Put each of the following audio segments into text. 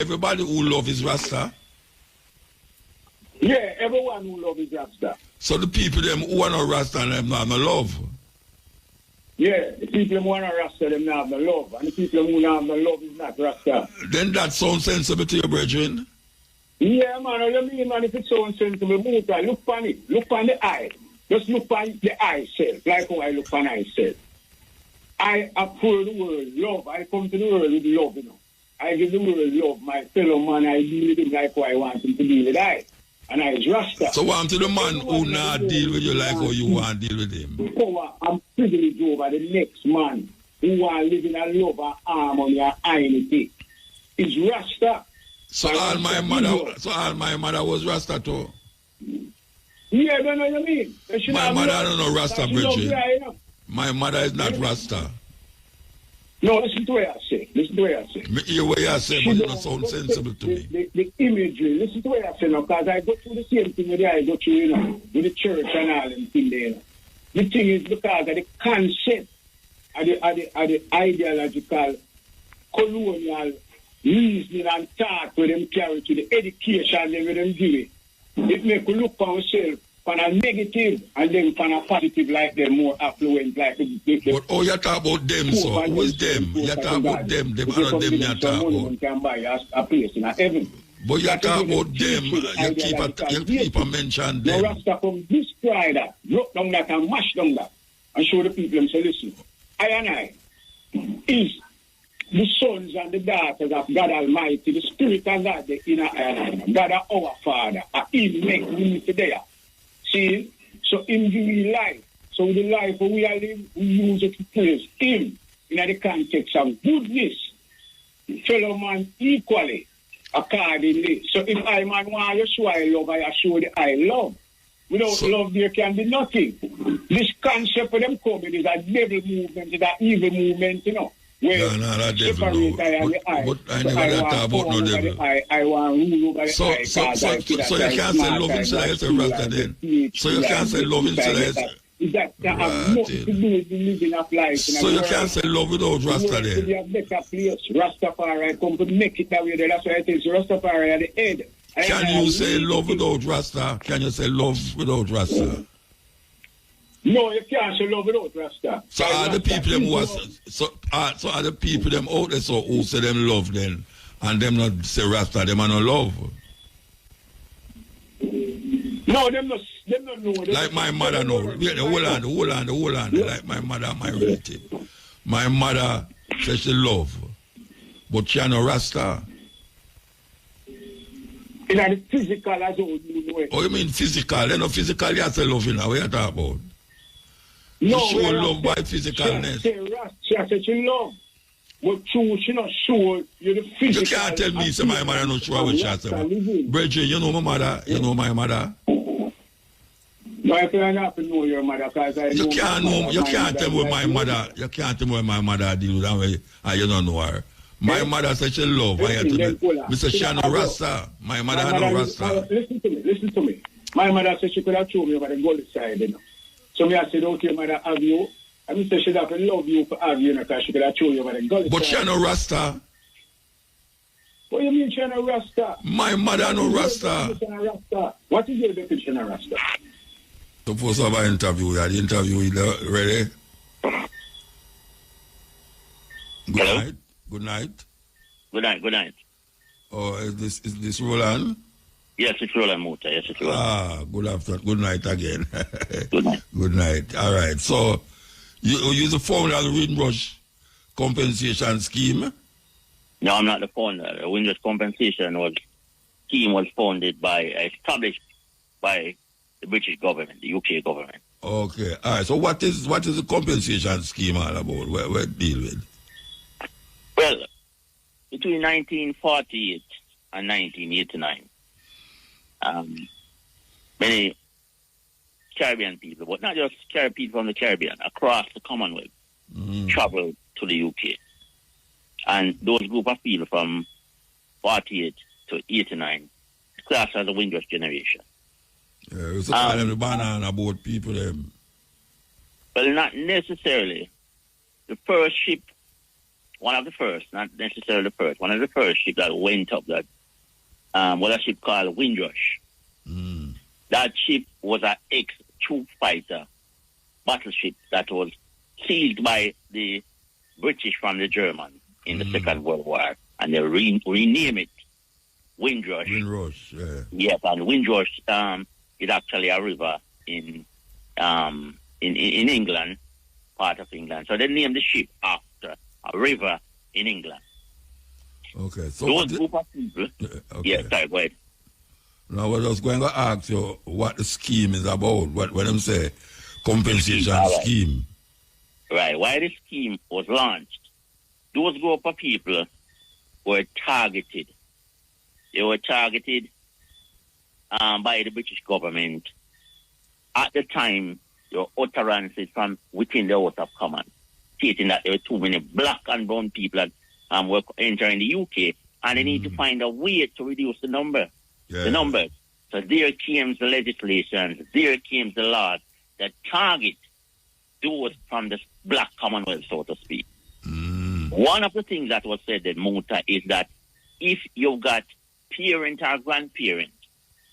everybody who love is Rasta? Yeah, everyone who love is Rasta. So the people them who are not Rasta and them not no love? Yeah, the people who want to Rasta, them not have no love. And the people who don't have no love is not Rasta. Then that sounds sensible to your brethren? Yeah, man, what you mean, man, if it sounds sensible, muta, look on it. Look on the eye. Just look on the eye self, like how I look on myself. I approve the world love. I come to the world with love, you know. I give the world love. My fellow man, I deal with him like how I want him to deal with I. And I is Rasta. So what to the man who not deal with you like how you want to deal with him? Power and privilege over the next man who want to live in a love and harmony and unity. Is Rasta. So all my mother was Rasta too? Yeah, I don't know what you mean. My mother don't know Rasta, Bridget. My mother is not Rasta. No, listen to what I say. Listen to what I say. Me hear what you say, but it don't sound sensible to me. The imagery, listen to what I say now, because I go through the same thing with I go through, you know, with the church and all them thing there, you know. The thing is because of the concept of the ideological, colonial reasoning and thought where them carry to the education they will them give it. It make you look on yourself from a negative and then from a positive like they're more affluent like the but oh, you talk about them, so who is them? You talk about them are not them you talk about. Can buy a place in heaven. But you talk about them, you keep a mention them. The Rasta from destroy that, drop down that and mash down that and show the people and say, listen, I is the sons and the daughters of God Almighty, the Spirit of God, the inner God our Father, and He make me today. See? So in the life, so the life we are living, we use it to praise Him in the context of goodness, fellow man equally, accordingly. So if I man want to show I love, I show the I love. Without love, there can be nothing. This concept of them coming is a devil movement, is an evil movement, you know. No, that devil, no. But I never talk about no devil. I want rule over the so you can't say love instead of say Rasta then. So you can't say love instead of that have nothing to do with the living of life. So you can't say love without Rasta then. To be a better place. Rastafari come to make it that way. That's why I think Rastafari at the head. Can you say love without Rasta? Can you say love without Rasta? No, you can't say love without Rasta. So are the people them who are the people them out there so who say them love then and them not say Rasta, them are not love? No, them not know. Like my mother know. Hold on. Like my mother, my relative. My mother says she love, but she no Rasta. In the physical as well, you know it. Oh, you mean physical? Then no physical you say love in what you talk about? No, she show love by physicalness. She said she love. But she not sure you're the physical. You can't tell me say my mother not sure what she said. Bridget, you know my mother? You know my mother? No, I can't have to know your mother because I you can't know. You can't tell me my mother. You can't tell me my mother deal with that way. And you don't know her. My mother said she love. I had to be. Mr. She no Rasta. My mother no Rasta. Listen to me. My mother said she could have thrown me over the gully side, you know. So me I said, okay, mother, have you? And me said she'd have to love you for have you, because she could have thrown you over the gully side. But she no Rasta. What do you mean she no Rasta? My mother no Rasta. What is your definition of Rasta? Suppose I have an interview. The interview is ready. Good night. Good night. Oh, is this Roland? Yes, it's Roland Muta. Yes, it's Roland. Good afternoon. Good night again. Good night. Good night. All right. So, you're the founder of the Windrush Compensation Scheme? No, I'm not the founder. The Windrush Compensation scheme was established by the British government, the UK government. Okay. All right. So, what is the compensation scheme all about? Where it deal with? Well, between 1948 and 1989, many Caribbean people, but not just people from the Caribbean, across the Commonwealth, traveled to the UK. And those group of people from 48 to 89 classed as the Windrush generation. Yeah, it's a kind of the banana about people. Well, not necessarily. The first ship one of the first, not necessarily the first, one of the first ships that went up that, was a ship called Windrush. That ship was an ex-troop fighter battleship that was seized by the British from the Germans in the Second World War, and they renamed it Windrush. Windrush, yeah. Yes, and Windrush is actually a river in England, part of England. So they named the ship after a river in England. Okay, so those group of people. Okay. Yes, sorry, go ahead. Now, I was going to ask you what the scheme is about. What them say, compensation scheme. Right. Why the scheme was launched? Those group of people were targeted. They were targeted by the British government. At the time, there were utterances from within the House of Commons stating that there were too many black and brown people that were entering the UK, and they need to find a way to reduce the number. Yeah. The numbers. So there came the legislation, there came the laws that target those from the black commonwealth, so to speak. One of the things that was said in Muta is that if you've got parent or grandparent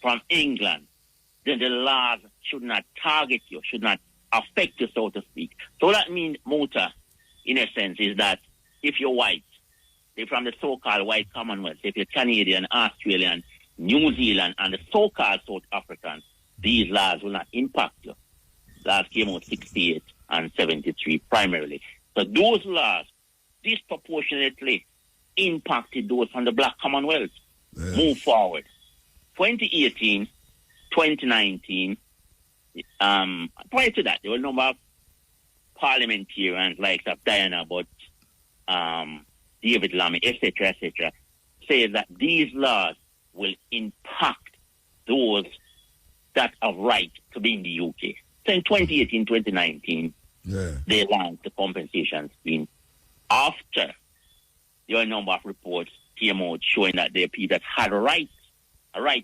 from England, then the laws should not target you, should not affect you, so to speak. So that means Muta, in a sense, is that if you're white, they're from the so-called white commonwealth, if you're Canadian, Australian, New Zealand, and the so-called South Africans, these laws will not impact you. Laws came out 68 and 73 primarily. So those laws disproportionately impacted those from the black commonwealth. Yeah. Move forward. 2018, 2019, prior to that, there were a number of parliamentarians like Diana Butt, David Lammy, etc., say that these laws will impact those that have right to be in the UK. So in 2018, 2019, they launched the compensation scheme after there were a number of reports came out showing that the people that had a right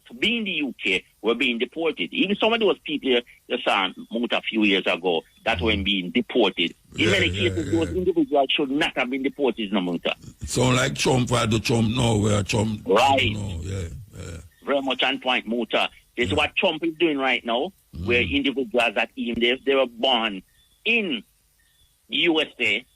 to be in the UK were being deported. Even some of those people you saw a few years ago that were being deported. In many cases, those individuals should not have been deported, no Muta. So like Trump, where the Trump now, where Trump... Right. No, Very much on point, Muta. This is what Trump is doing right now, where individuals that even if they were born in the USA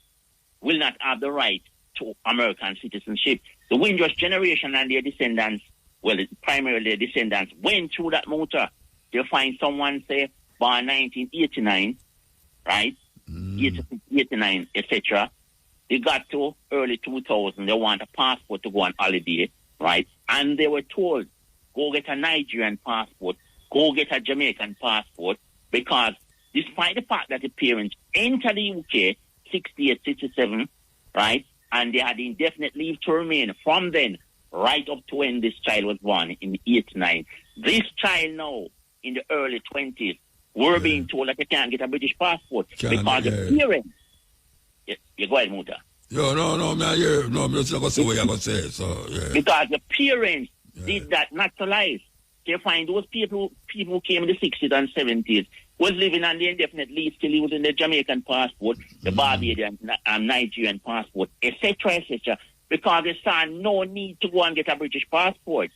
will not have the right to American citizenship. The Windrush generation and their descendants, well, primarily their descendants, went through that Muta. They'll find someone, say, born 1989, right? 89, etc. They got to early 2000, they want a passport to go on holiday, right? And they were told, go get a Nigerian passport, go get a Jamaican passport, because despite the fact that the parents entered the UK 68, 67, right? And they had indefinite leave to remain from then right up to when this child was born in 89. This child now, in the early 20s, were being told that they can't get a British passport because the parents... You go ahead, Muta. No, I'm here. No, I'm just going to say what you're going to say. So, because the parents did that naturalized. They find those people who came in the 60s and 70s was living on the indefinite leave, still using the Jamaican passport, the Barbadian and Nigerian passport, etc., because they saw no need to go and get a British passport.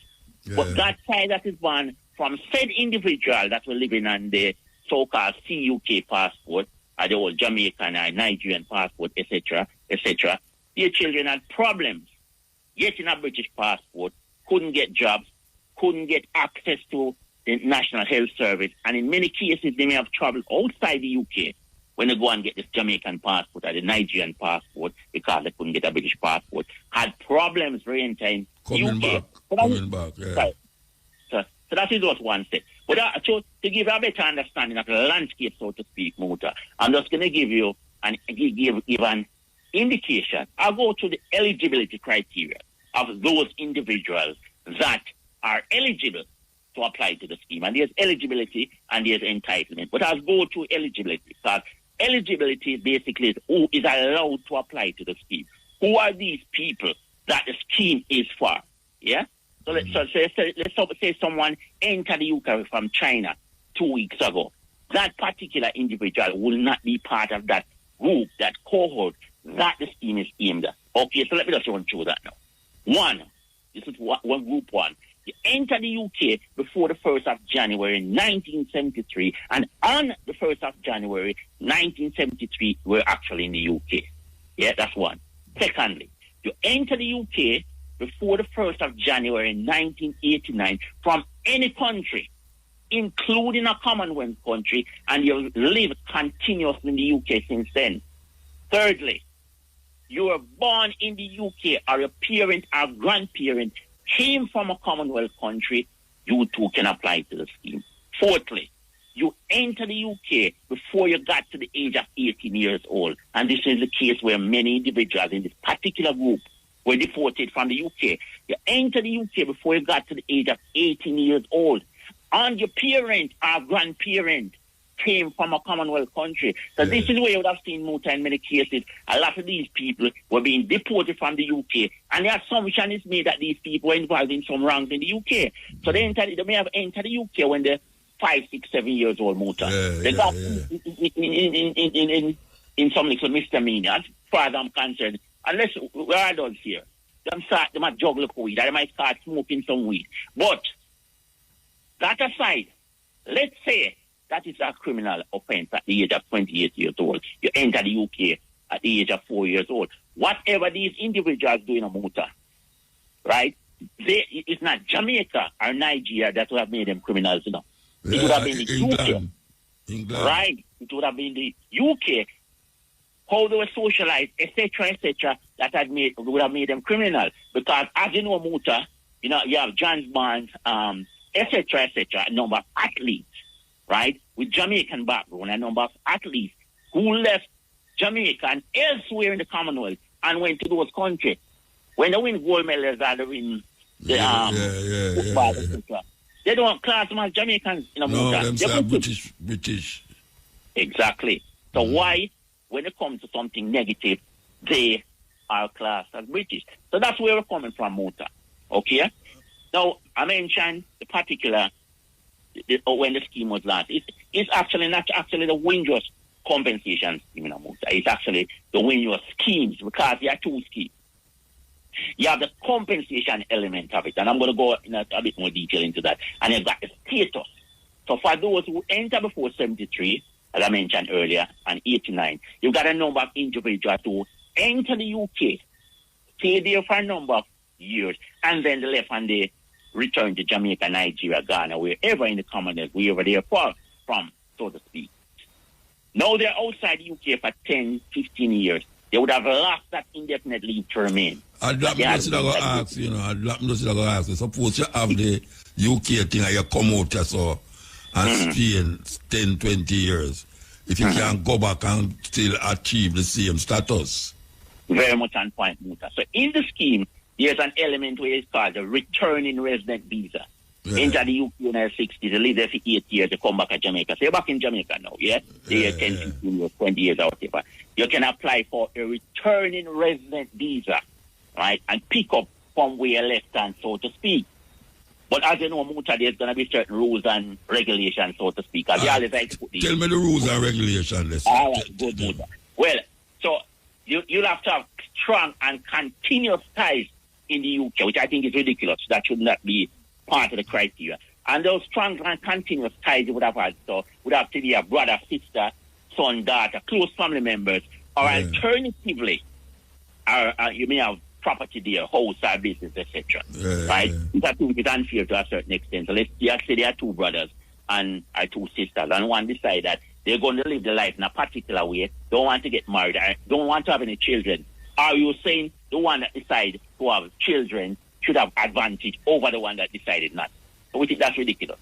But that child that is born from said individual that were living on the so-called CUK passport, or the old Jamaican and Nigerian passport, etc., their children had problems getting a British passport, couldn't get jobs, couldn't get access to the National Health Service, and in many cases they may have traveled outside the UK when they go and get this Jamaican passport or the Nigerian passport because they couldn't get a British passport, had problems re-entering Coming back, yeah. So that is what one said. But to give a better understanding of the landscape, so to speak, Muta, I'm just going to give you an indication. I'll go to the eligibility criteria of those individuals that are eligible to apply to the scheme. And there's eligibility and there's entitlement. But I'll go to eligibility, because eligibility basically is who is allowed to apply to the scheme. Who are these people that the scheme is for? Yeah? So let's say someone entered the UK from China 2 weeks ago. That particular individual will not be part of that group, that cohort that the scheme is aimed at. Okay, so let me just run through that now. One, this is one group one. You entered the UK before the 1st of January 1973, and on the 1st of January 1973, we're actually in the UK. Yeah, that's one. Secondly, you entered the UK before the 1st of January 1989 from any country, including a Commonwealth country, and you've lived continuously in the UK since then. Thirdly, you were born in the UK, or your parent or grandparent came from a Commonwealth country, you too can apply to the scheme. Fourthly, you entered the UK before you got to the age of 18 years old. And this is the case where many individuals in this particular group were deported from the UK. You entered the UK before you got to the age of 18 years old. And your parent or grandparent came from a Commonwealth country. So this is where you would have seen Muta in many cases. A lot of these people were being deported from the UK, and the assumption is made that these people were involved in some wrongs in the UK. So they may have entered the UK when they're 5, 6, 7 years old, Muta. They got in some little misdemeanor, as far as I'm concerned. Unless we're adults here. They might juggle weed, they might start smoking some weed. But that aside, let's say that is a criminal offense at the age of 28 years old. You enter the UK at the age of 4 years old. Whatever these individuals do in a Muta, right? It's not Jamaica or Nigeria that would have made them criminals, you know. It would have been the UK. England. Right? It would have been the UK. How they were socialized, etc., that would have made them criminal. Because as you know, Muta, you know, you have John Barnes, etc., a number of athletes, right, with Jamaican background, a number of athletes who left Jamaica and elsewhere in the Commonwealth and went to those countries. When they win gold medals or they win the football, etc., they don't class them as Jamaicans in a Muta. They're British. Exactly. So why, when it comes to something negative, they are classed as British? So that's where we're coming from, Muta. Okay? Now, I mentioned the particular, when the scheme was launched. It's actually not actually the windrush compensation scheme in a Muta. It's actually the windrush schemes, because there are two schemes. You have the compensation element of it, and I'm going to go in a bit more detail into that. And you've got the status. So for those who enter before 73, as I mentioned earlier, and 89, you've got a number of individuals who enter the UK, stay there for a number of years, and then they left and they return to Jamaica, Nigeria, Ghana, wherever in the Commonwealth, wherever they are from, so to speak. Now they're outside the UK for 10, 15 years. They would have lost that indefinite leave to remain. I'd like to ask, suppose you have the UK thing and you come out so and stay in 10, 20 years. If you can go back and still achieve the same status. Very much on point, Muta. So in the scheme, there's an element where it's called the returning resident visa. Enter the UK in the 60s, they live there for 8 years, they come back to Jamaica. So you're back in Jamaica now, yeah? They're 10, 15 years, 20 years out there. You can apply for a returning resident visa, right? And pick up from where you left and so to speak. But as you know, Muta, there's going to be certain rules and regulations, so to speak. Tell me the rules and regulations. All right, good, Muta. Well, so you'll have to have strong and continuous ties in the UK, which I think is ridiculous. That should not be part of the criteria. And those strong and continuous ties you would have had, so would have to be a brother, sister, son, daughter, close family members, or alternatively, you may have property there, house or business, etc. Right? That is unfair to a certain extent. So let's say there are two brothers and two sisters, and one decide that they're going to live their life in a particular way, don't want to get married, don't want to have any children. Are you saying the one that decided to have children should have advantage over the one that decided not? So we think that's ridiculous.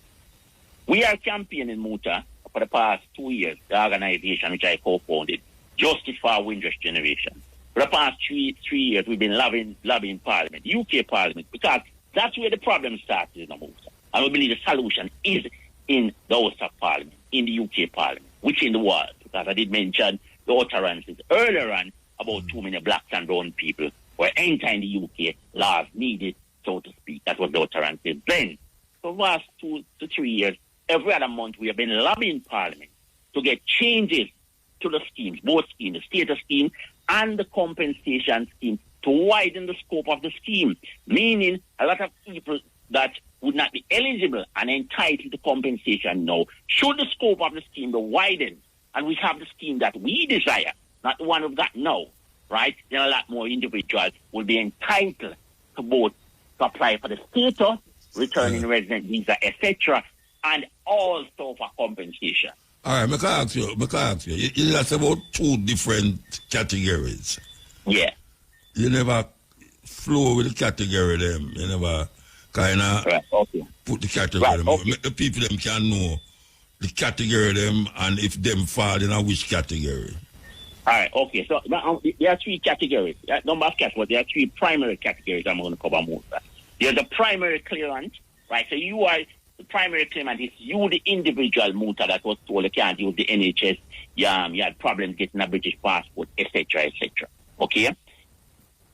We are campaigning Muta for the past 2 years, the organization which I co-founded, Justice for Windrush Generation. For the past three years, we've been lobbying Parliament, UK Parliament, because that's where the problem started in the Muta. And we believe the solution is in the House of Parliament, in the UK Parliament, which in the world, because I did mention the utterances earlier on about too many blacks and brown people were entering the UK, laws needed, so to speak. That was the utterances then. For the last 2 to 3 years, every other month we have been lobbying Parliament to get changes to the schemes, both schemes, the status scheme and the compensation scheme to widen the scope of the scheme, meaning a lot of people that would not be eligible and entitled to compensation now, should the scope of the scheme be widened, and we have the scheme that we desire, not the one we've got now, right? Then a lot more individuals will be entitled to both to apply for the status, returning resident visa, etc., and also for compensation. All right, I can ask you. It's about two different categories. Yeah. You never flow with the category them. You never kind of put the category them. Make the people them can know the category them and if them fall in which category. All right, okay. So there are three categories. Number of categories. There are three primary categories I'm going to cover most of. There's the primary claimant, right? So you are the primary claimant is you, the individual muta that was told you can't use the NHS. You had problems getting a British passport, etc., etc. Okay?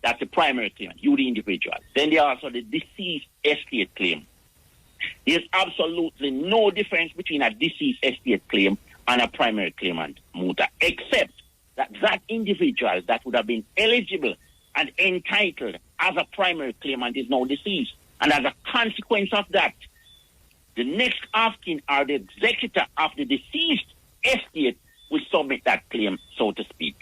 That's the primary claimant, you, the individual. Then there are also the deceased estate claim. There's absolutely no difference between a deceased estate claim and a primary claimant muta, except that individual that would have been eligible and entitled as a primary claimant is now deceased. And as a consequence of that, the next of kin or the executor of the deceased estate will submit that claim, so to speak.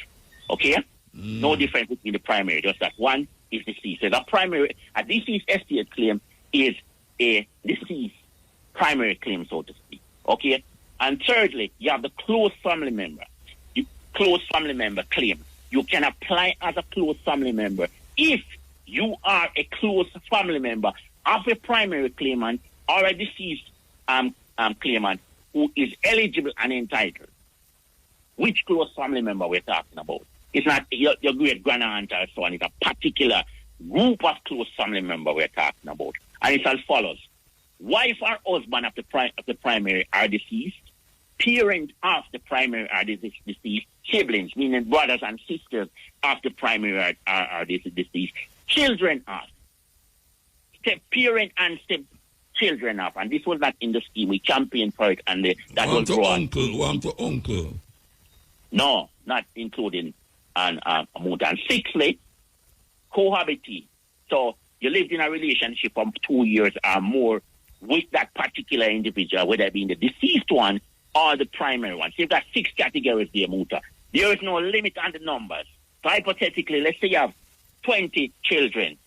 Okay? No difference between the primary, just that one is deceased. So a deceased estate claim is a deceased primary claim, so to speak. Okay? And thirdly, you have the close family member. Close family member claim. You can apply as a close family member if you are a close family member of a primary claimant or a deceased claimant who is eligible and entitled. Which close family member we're talking about? It's not your great grandaunt or so on. It's a particular group of close family member we're talking about. And it's as follows. Wife or husband of the primary are deceased. Parent of the primary are deceased. Siblings, meaning brothers and sisters of the primary are deceased. Children of. Step-parent and step-children of. And this was not in the scheme. We campaigned for it and that was brought. One to uncle. No, not including muta. And sixthly, cohabitee. So you lived in a relationship for 2 years or more with that particular individual, whether it be the deceased one or the primary one. So you've got 6 categories there, muta. There is no limit on the numbers. So hypothetically, let's say you have 20 children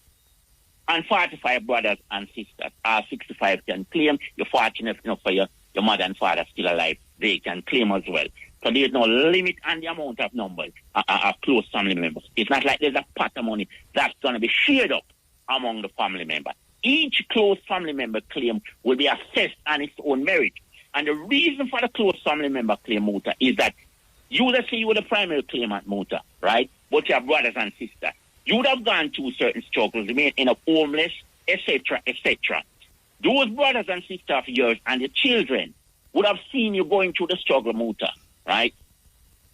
and 45 brothers and sisters. 65 can claim. You're fortunate enough for your mother and father still alive. They can claim as well. So there's no limit on the amount of numbers of close family members. It's not like there's a pot of money that's going to be shared up among the family members. Each close family member claim will be assessed on its own merit. And the reason for the close family member claim, muta, is that let's say you were the primary claimant, muta, right? But you have brothers and sisters. You would have gone through certain struggles, you may end up homeless, etc., etc. Those brothers and sisters of yours and the children would have seen you going through the struggle, muta, right?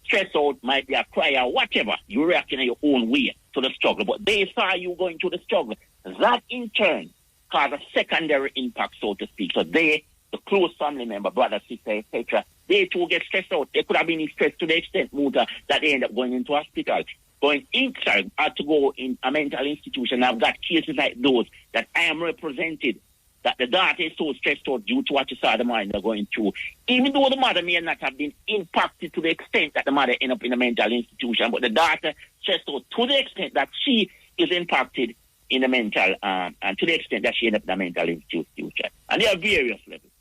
Stress out, might be a cry or whatever. You react in your own way to the struggle, but they saw you going through the struggle. That in turn caused a secondary impact, so to speak. So the close family member, brother, sister, etc., they too get stressed out. They could have been stressed to the extent, muta, that they end up going into hospital, going inside, or to go in a mental institution. I've got cases like those that I am represented, that the daughter is so stressed out due to what you saw the mother going through. Even though the mother may not have been impacted to the extent that the mother end up in a mental institution, but the daughter stressed out to the extent that she is impacted in the mental, and to the extent that she end up in a mental institution. And there are various levels.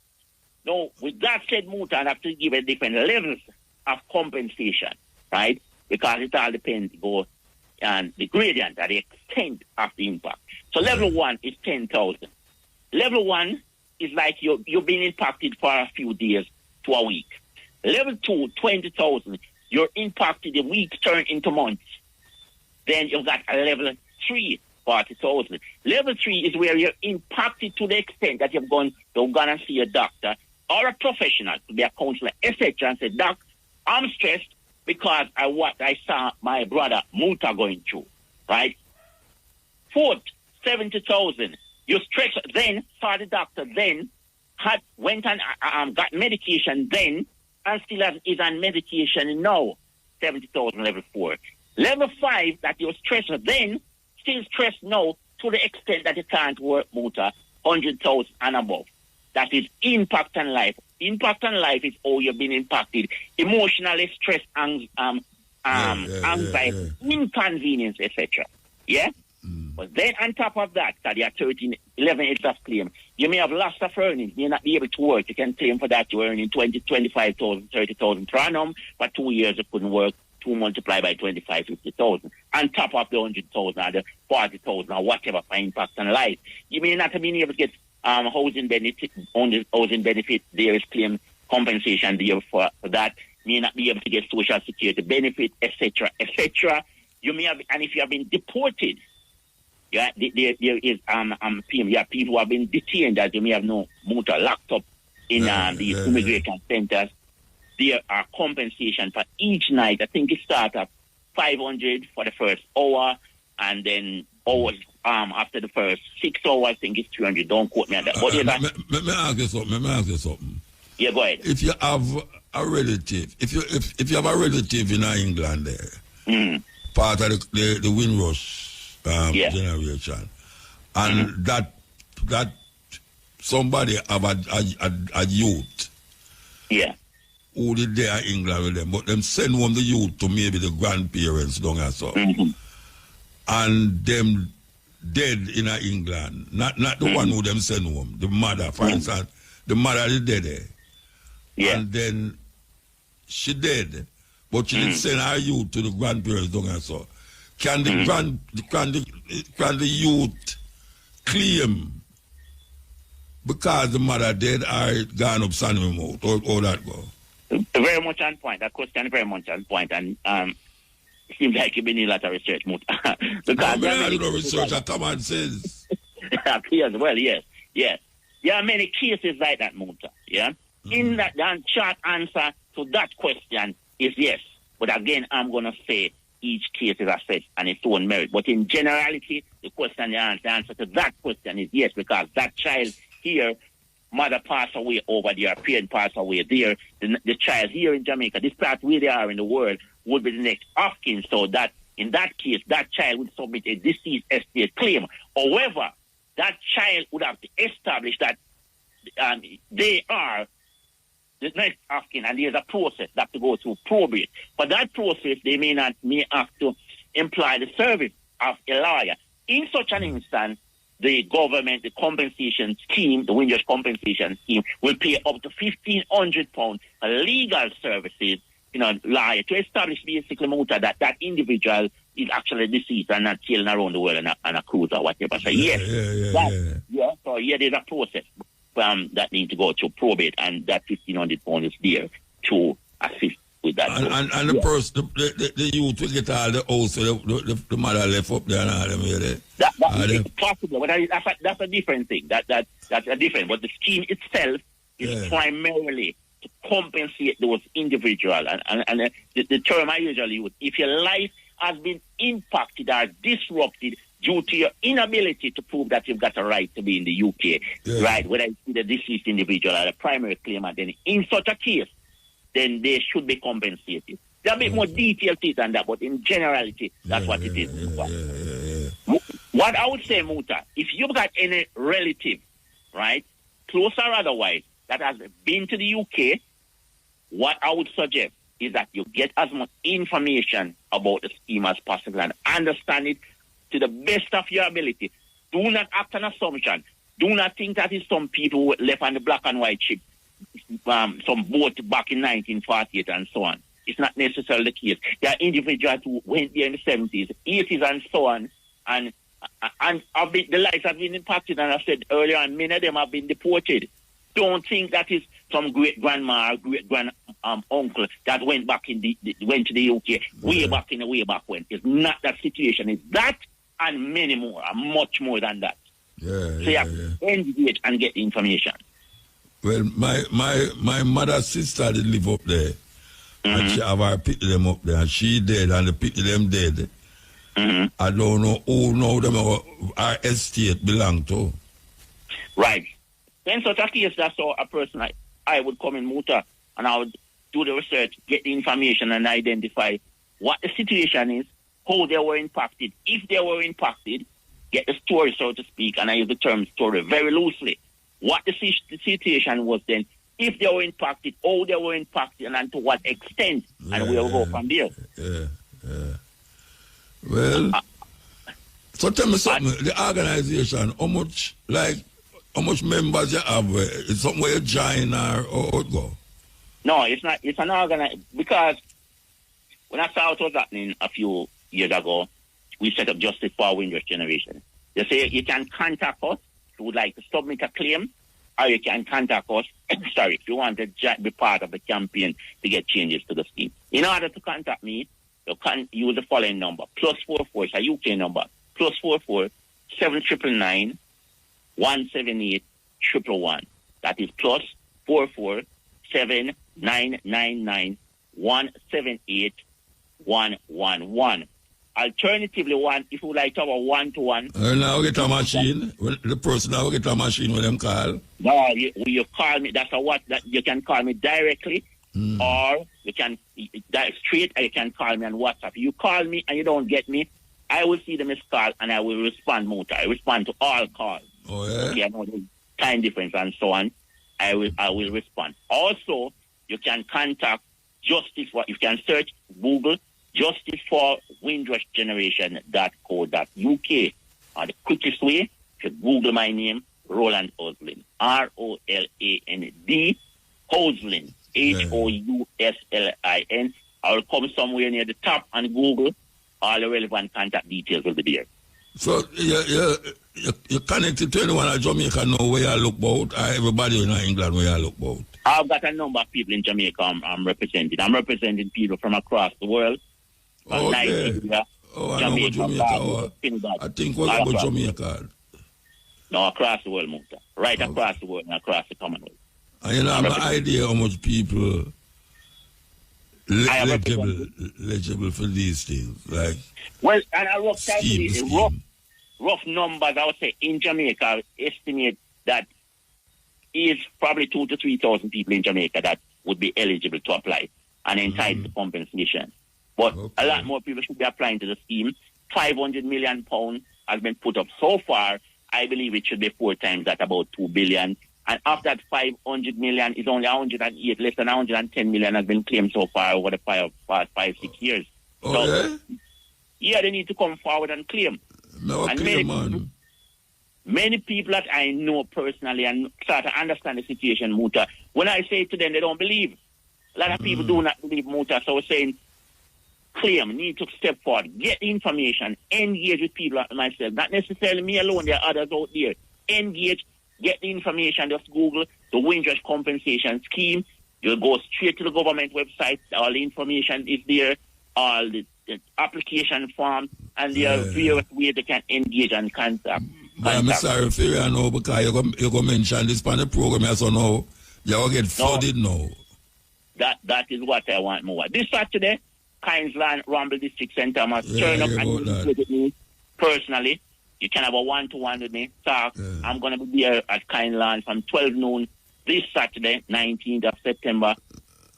Now, with that said, muta, I have to give it different levels of compensation, right? Because it all depends on the gradient and the extent of the impact. So level 1 is 10,000. Level 1 is like you've been impacted for a few days to a week. Level 2, 20,000. You're impacted, the weeks turn into months. Then you've got a level 3, 40,000. Level 3 is where you're impacted to the extent that you're going to see a doctor or a professional, to be a counselor, etc., and say, Doc, I'm stressed because I saw my brother muta going through, right? 4th, 70,000. You stressed, then saw the doctor, then went and got medication, then and still is on medication now. 70,000 level 4. Level 5, that you're stressed, then still stressed now to the extent that you can't work muta 100,000 and above. That is impact on life. Impact on life is how you've been impacted. Emotionally, stress, anxiety, inconvenience, etc. Yeah? But then on top of that, you are 11 years of claim. You may have lost of earnings, you may not be able to work. You can claim for that. You're earning 20, 25,000, 30,000 per annum. For 2 years, you couldn't work. 2 multiplied by 25, 50,000. On top of the 100,000 or the 40,000 or whatever for impact on life. You may not have been able to get housing benefit. There is claim compensation there for that. You may not be able to get social security benefit, etc., etc. You may have, and if you have been deported, there is people who have been detained that you may have no muta locked up in the immigration centers. There are compensation for each night. I think it starts at 500 for the first hour, and then hours after the first 6 hours, I think it's 300. Don't quote me on that. But let me ask you something. Yeah, go ahead. If you have a relative, if you have a relative in England there, part of the Windrush generation, and that somebody have a youth, who did there in England with them, but them send home the youth to maybe the grandparents down and so, and them dead in England, not the one who them send home, the mother, for instance, the mother is dead there, and then she dead, but she didn't send her youth to the grandparents down and so. Can the the youth claim because the mother dead or gone up Sunny mouth or that go? Very much on point. That question very much on point, and it seems like you've been in a lot of research, Muta. Because I do no research. Like, common sense. Yes, well, yes. There are many cases like that, Muta. Yeah. In that, the short answer to that question is yes. But again, I'm going to say each case is assessed on its own merit. But in generality, the answer to that question is yes, because that child here, mother passed away over there, parent passed away there. The child here in Jamaica, this part where they are in the world, would be the next of kin. So that in that case, that child would submit a deceased estate claim. However, that child would have to establish that they are the next of kin, and there's a process that to go through probate. For that process, they may have to employ the service of a lawyer. In such an instance, the government, the compensation scheme, the Windrush compensation scheme, will pay up to £1,500 for legal services, lawyer, to establish basically muta that individual is actually deceased and not chilling around the world on a cruise or whatever. So So there's a process that needs to go to probate, and that £1,500 is there to assist with that. And the person, the youth will get all the house, the mother left up there and all them here. That's possible, but that's a different thing. That's a different. But the scheme itself is primarily to compensate those individuals. And the term I usually use, if your life has been impacted or disrupted due to your inability to prove that you've got a right to be in the UK, right? Whether it's the deceased individual or the primary claimant, then in such a case, then they should be compensated. There are a bit more detailed things than that, but in generality, that's what it is. What I would say, Muta, if you've got any relative, right, close or otherwise, that has been to the UK, what I would suggest is that you get as much information about the scheme as possible and understand it to the best of your ability. Do not act on assumption. Do not think that is some people who left on the black and white ship, some boat back in 1948 and so on. It's not necessarily the case. There are individuals who went there in the 70s, 80s and so on, and the lives have been impacted, and I said earlier on, many of them have been deported. Don't think that is some great-grandma or great-grand-uncle that went to the UK way back when. It's not that situation. It's that and many more, and much more than that. So you have to engage and get the information. Well, my mother's sister did live up there, and she have her pity them up there, and she dead, and the pity them dead. I don't know who know them our estate belong to. Right. In such a case, that's how a person I would come in Muta, and I would do the research, get the information, and identify what the situation is, how they were impacted. If they were impacted, get the story, so to speak, and I use the term story very loosely. What the situation was then, if they were impacted, how they were impacted, and to what extent, and we'll go from there. Well, so tell me something. The organization, how much members you have? It's something where you join or go? No, it's not. It's an organization, because when I saw what was happening a few years ago, we set up Justice for Windrush Generation. They say you can contact us if you would like to submit a claim, or you can contact us, if you want to be part of the campaign to get changes to the scheme. In order to contact me, you can use the following number, +44, it's a UK number, +44 7999 178 111. That is +44 7999 178 111. Alternatively, if you would like to have a one-to-one. Now get a machine. The person now get a machine when them call. No, you call me. That's a what that you can call me directly, or you can straight. Or you can call me on WhatsApp. You call me and you don't get me, I will see the missed call and I will respond. Muta, I respond to all calls. Oh yeah. Okay, I know the time difference and so on. I will respond. Also, you can contact Justice for. You can search Google Justice for Windrush Generation.co.uk. The quickest way, if you Google my name, Roland Hoslin, ROLAND, Hoslin, HOUSLIN. I will come somewhere near the top and Google. All the relevant contact details will be there. So you're connected to anyone in Jamaica know where you look about, or everybody in England where you look about? I've got a number of people in Jamaica I'm representing. I'm representing people from across the world. From Nigeria, Jamaica. I think we're about Jamaica. No, across the world, Muta. Right across the world and across the Commonwealth. And you know, I have an idea how much people legible for these things. Like, well, and a rough numbers, I would say, in Jamaica, estimate that is probably 2,000 to 3,000 people in Jamaica that would be eligible to apply and entitled to compensation. But a lot more people should be applying to the scheme. £500 million has been put up so far. I believe it should be 4 times that, about 2 billion. And of that 500 million is only 108, less than 110 million has been claimed so far over the past 5-6 years. Yeah, they need to come forward and claim. Many people that I know personally and start to understand the situation, Muta, when I say to them, they don't believe. A lot of people do not believe, Muta. So we're saying, claim, need to step forward, get the information, engage with people like myself. Not necessarily me alone, there are others out there. Engage, get the information, just Google the Windrush Compensation Scheme. You'll go straight to the government website. All the information is there, all the application form, and there are various ways they can engage and contact. I'm sorry for you know, because you're going to mention this on the program, so now you're going to get flooded now. That is what I want more. This Saturday, Kynesland Rumble District Center must turn up and meet with me personally. You can have a one-to-one with me. Talk. I'm going to be there at Kynesland from 12 noon this Saturday, 19th of September,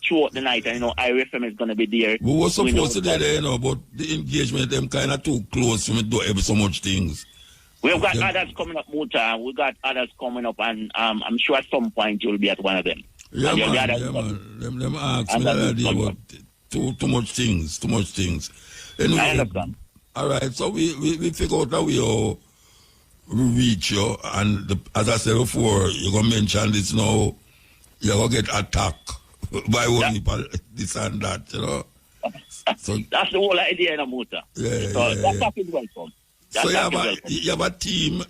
throughout the night. And, you know, IRFM is going to be there. We were supposed to do there, but the engagement, them kind of too close to me do every so much things. We've got others coming up, Muta. We've got others coming up, and I'm sure at some point you'll be at one of them. Yeah, man. Them ask me that idea about too much things. Anyway, I understand. All right, so we figure out how we reach you, and as I said before, you're going to mention this now, you're going to get attacked by one people, this and that, you know. So, that's the whole idea in a Muta. That is welcome. So you have a team,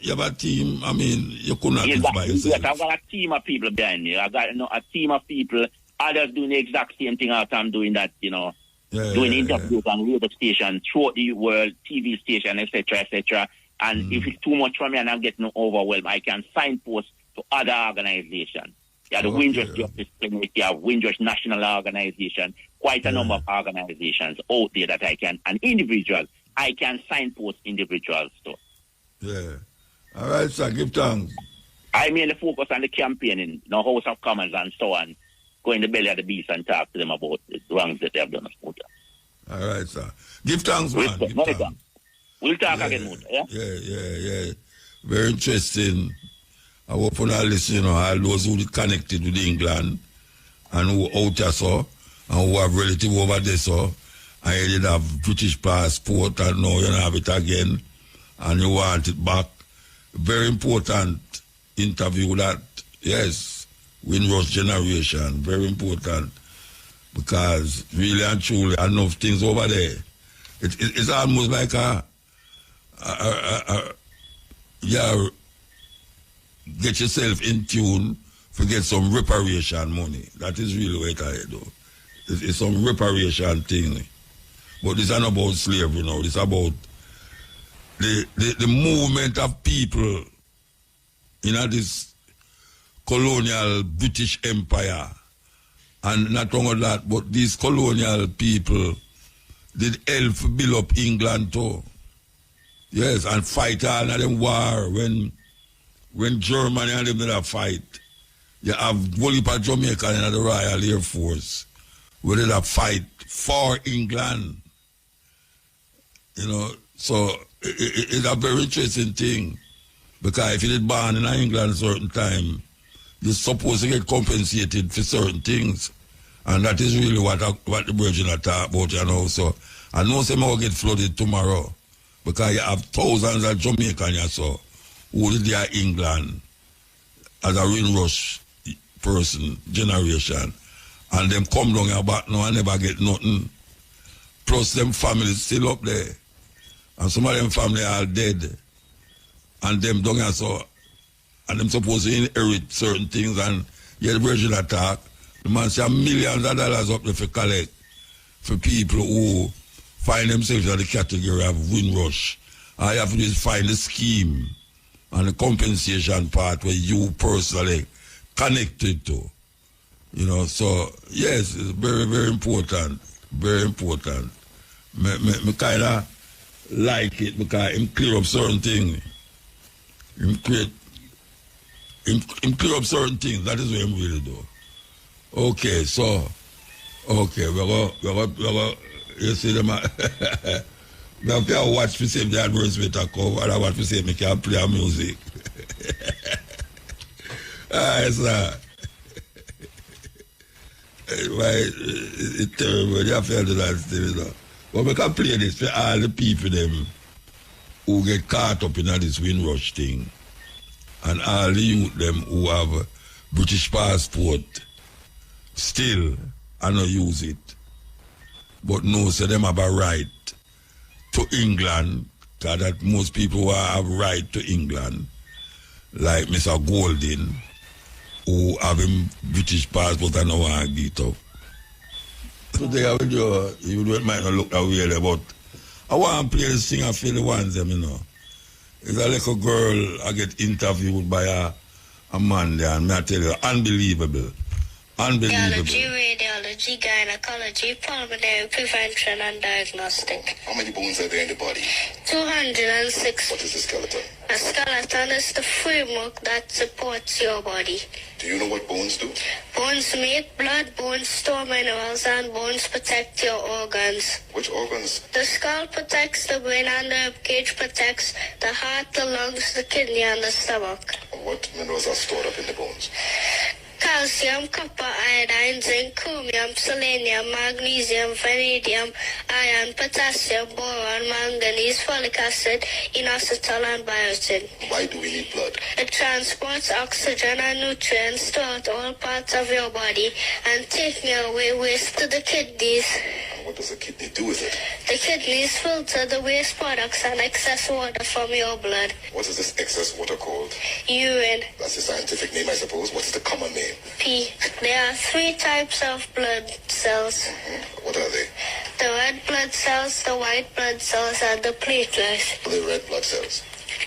I mean, you couldn't have this by yourself. Yes, I've got a team of people behind me. I've got a team of people, others doing the exact same thing as I'm doing that, you know, doing interviews on radio stations throughout the world, TV station, etc. And if it's too much for me and I'm getting overwhelmed, I can signpost to other organizations. You have the Windrush Justice Clinic, you have Windrush National Organization, quite a number of organizations out there that I can, and individuals. I can signpost individuals too. Yeah. All right, sir. Give thanks. I mainly focus on the campaigning, the House of Commons and so on. Go in the belly of the beast and talk to them about the wrongs that they have done. All right, sir. Give thanks, man. Give thanks. We'll talk again, Muta, yeah? Yeah. Very interesting. I hope on our listen, you know, all those who connected with England and who out there, so, and who have relative over there, so, and you did have British passport and now you don't have it again and you want it back. Very important interview that, yes, Windrush generation, very important because really and truly enough things over there. It's almost like get yourself in tune to get some reparation money. That is really what I do. It's some reparation thing. But it's not about slavery now. It's about the movement of people in this colonial British Empire. And not only that, but these colonial people did help build up England too. Yes, and fight all of them war when Germany and them did a fight. You have whole heap of Jamaican in the Royal Air Force where they did a fight for England. You know, so it's a very interesting thing. Because if you did born in England a certain time, you're supposed to get compensated for certain things. And that is really what the Virgin are talking about, you know. So I know some will get flooded tomorrow. Because you have thousands of Jamaicans so, who did their England as a Windrush person, generation. And them come down here back now and never get nothing. Plus them families still up there. And some of them family are dead. And them down here so, and them supposed to inherit certain things and yet the Virgin attack. The man say millions of dollars up there for collect for people who find themselves in the category of Windrush. I have to just find the scheme and the compensation part where you personally connected to. You know, so yes, it's very, very important. Very important. Me kind of like it because it clear up certain things. It clear up certain things. That is what I'm really do. Okay, so, okay, we're going you see them, I have to watch to see if the advertisement come, and I watch to see if I can play music. Alright, sir. It's terrible, you have to do that still, you know. But we can play this for all the people them who get caught up in this Windrush thing, and all the youth them who have British passport still and not use it. But no, so them have a right to England, because that most people have right to England, like Mr. Golding, who have him British passport and no one get up. Today I will you might not look that way, but I want to play this thing. I feel the ones them, you know. It's a little girl I get interviewed by a man there, and I tell you, unbelievable. Unbelievable. Radiology, gynecology, pulmonary prevention and diagnostic. How many bones are there in the body? 206. What is the skeleton? A skeleton is the framework that supports your body. Do you know what bones do? Bones make blood, bones store minerals, and bones protect your organs. Which organs? The skull protects the brain, and the ribcage protects the heart, the lungs, the kidney, and the stomach. And what minerals are stored up in the bones? Calcium, copper, iodine, zinc, chromium, selenium, magnesium, vanadium, iron, potassium, boron, manganese, folic acid, inositol, and biotin. Why do we need blood? It transports oxygen and nutrients throughout all parts of your body and taking away waste to the kidneys. And what does the kidney do with it? The kidneys filter the waste products and excess water from your blood. What is this excess water called? Urine. That's the scientific name, I suppose. What is the common name? P. There are 3 types of blood cells. Mm-hmm. What are they? The red blood cells, the white blood cells, and the platelets. The red blood cells.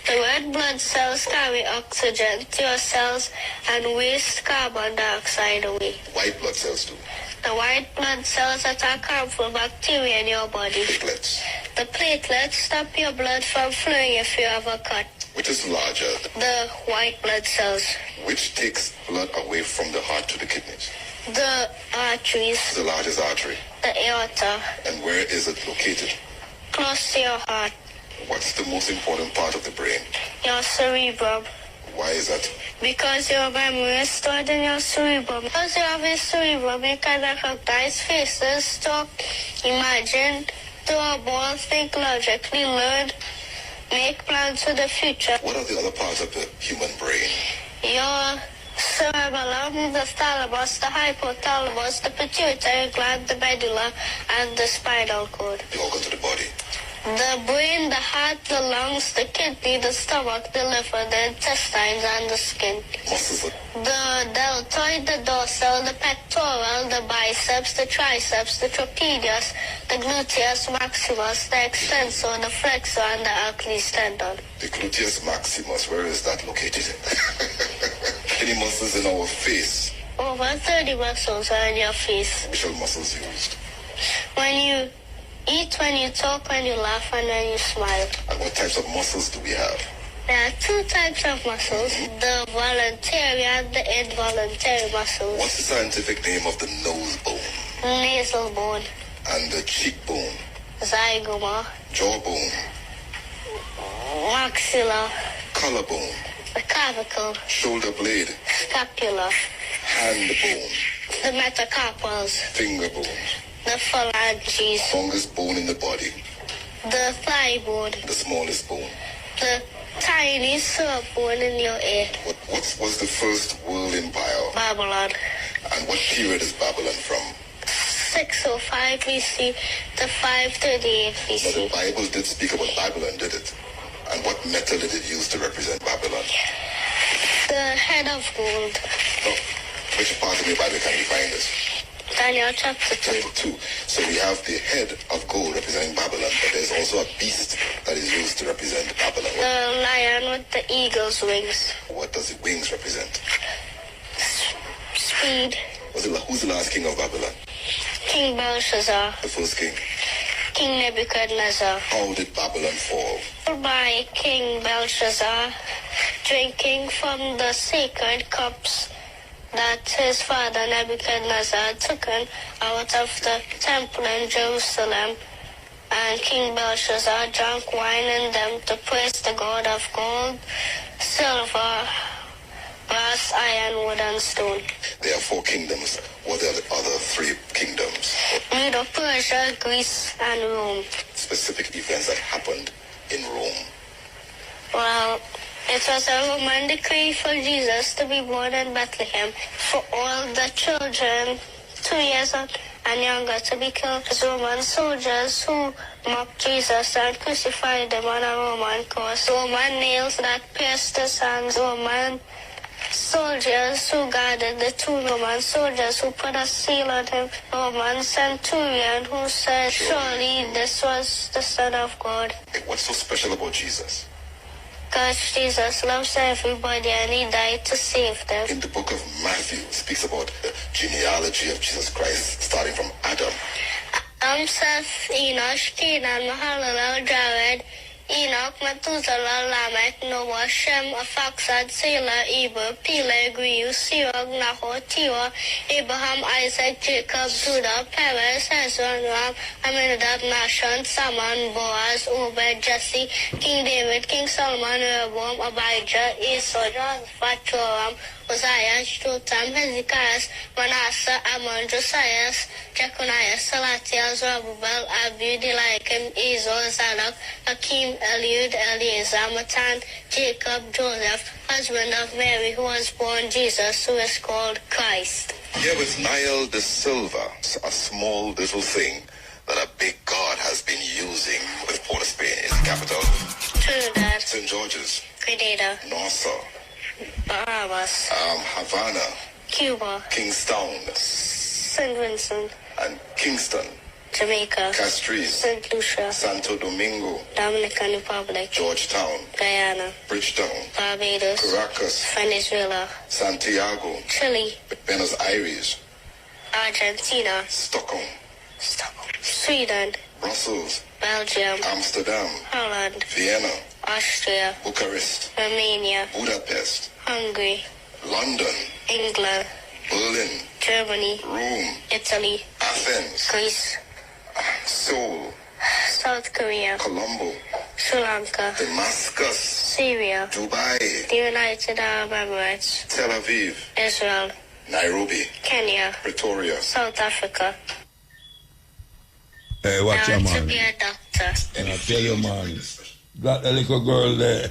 The red blood cells carry oxygen to your cells and waste carbon dioxide away. White blood cells do. The white blood cells attack harmful bacteria in your body. Platelets. The platelets stop your blood from flowing if you have a cut. Which is larger? The white blood cells. Which takes blood away from the heart to the kidneys? The arteries. The largest artery. The aorta. And where is it located? Close to your heart. What's the most important part of the brain? Your cerebrum. Why is that? Because your memory is stored in your cerebrum. Because you have a cerebrum, you can recognize faces, talk, imagine, do a ball, think logically, learn, make plans for the future. What are the other parts of the human brain? Your cerebellum, the thalamus, the hypothalamus, the pituitary gland, the medulla, and the spinal cord. The organs of the body. The brain, the heart, the lungs, the kidney, the stomach, the liver, the intestines, and the skin. Muscles. The deltoid, the dorsal, the pectoral, the biceps, the triceps, the trapezius, the gluteus maximus, the extensor, the flexor, and the Achilles tendon. The gluteus maximus, where is that located? Any muscles in our face? Over 30 muscles are in your face. Which are muscles used? When you eat, when you talk, when you laugh, and when you smile. And what types of muscles do we have? There are two types of muscles, the voluntary and the involuntary muscles. What's the scientific name of the nose bone? Nasal bone. And the cheekbone? Zygoma. Jawbone? Maxilla. Collarbone? The clavicle. Shoulder blade? Scapula. Hand bone? The metacarpals. Finger bone? The phalanges. Longest bone in the body? The thigh bone. The smallest bone? The tiny syrup bone in your ear. What was the first world empire? Babylon. And what period is Babylon from? 605 BC to 538 BC. Now the Bible did speak about Babylon, did it? And what metal did it use to represent Babylon? The head of gold. No. Which part of the Bible can we find this? Daniel chapter 2. Chapter 2. So we have the head of gold representing Babylon, but there's also a beast that is used to represent Babylon. The lion with the eagle's wings. What does the wings represent? Speed. Who's the last king of Babylon? King Belshazzar. The first king. King Nebuchadnezzar. How did Babylon fall? By King Belshazzar drinking from the sacred cups that his father Nebuchadnezzar had taken out of the temple in Jerusalem. And King Belshazzar drank wine in them to praise the God of gold, silver, brass, iron, wood, and stone. There are 4 kingdoms. What are the other 3 kingdoms? Medo, Persia, Greece, and Rome. Specific events that happened in Rome. Well, it was a Roman decree for Jesus to be born in Bethlehem, for all the children 2 years old and younger to be killed. Roman soldiers who mocked Jesus and crucified him on a Roman cross. Roman nails that pierced his hands. Roman soldiers who guarded the 2 Roman soldiers who put a seal on him. Roman centurion who said, surely this was the Son of God. What's so special about Jesus? Because Jesus loves everybody and he died to save them. In the book of Matthew, it speaks about the genealogy of Jesus Christ, starting from Adam. Seth, Enosh, Kenan, Mahalalel, Jared, Enoch, Methuselah, Lamech, Noah, Shem, Arphaxad, Selah, Eber, Peleg, Reu, Serug, Nahor, Terah, Abraham, Isaac, Jacob, Judah, Perez, Hezron, Ram, Aminadab, Nahshon, Salmon, Boaz, Obed, Jesse, King David, King Solomon, Rehoboam, Abijah, Esau, Jehoshaphat, Joram, Uzziah, Jotham, Hezekiah, Manasseh, Ammon, Josiah, Jeconiah, Salatiel, Zerubbabel, Abud, Eliakim, Ezor, Zadok, Hakim, Eliud, Eleazar, Matan, Jacob, Joseph, husband of Mary, who was born Jesus, who is called Christ. Here with Nile de Silva, a small little thing that a big God has been using with Port of Spain in the capital. Trinidad. St. George's. Grenada. Nassau. Bahamas. Havana. Cuba. Kingstown. St. Vincent. And Kingston. Jamaica. Castries. St. Lucia. Santo Domingo. Dominican Republic. Georgetown. Guyana. Bridgetown. Barbados. Caracas. Venezuela. Santiago. Chile. Buenos Aires. Argentina. Stockholm. Sweden. Brussels. Belgium. Amsterdam. Holland. Vienna. Austria. Bucharest. Romania. Budapest. Hungary. London. England. Berlin. Germany, Rome, Italy, Athens, Greece, Seoul, South Korea, Colombo, Sri Lanka, Damascus, Syria, Dubai, the United Arab Emirates, Tel Aviv, Israel, Nairobi, Kenya, Pretoria. South Africa. Hey, watch I your want to man. be a doctor. And I tell you, man, that little girl there,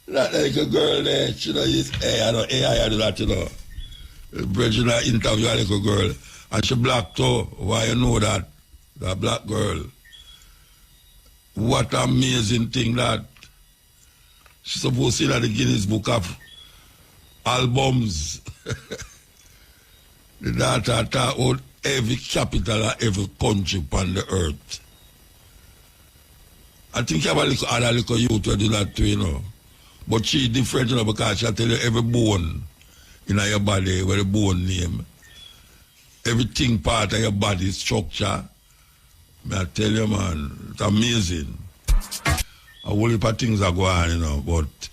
that little girl there, she know, hey, I do that, you know. Bridget interview a little girl, and she black too. Why you know that? That black girl. What amazing thing that she's supposed to see that the Guinness Book of Albums. The data talk out every capital of every country on the earth. I think you have a little other little youth to do that too, you know. But she different, you know, because she'll tell you every bone in your body, where the bone name. Everything part of your body structure. I tell you, man, it's amazing. A whole heap of things are going on, you know, but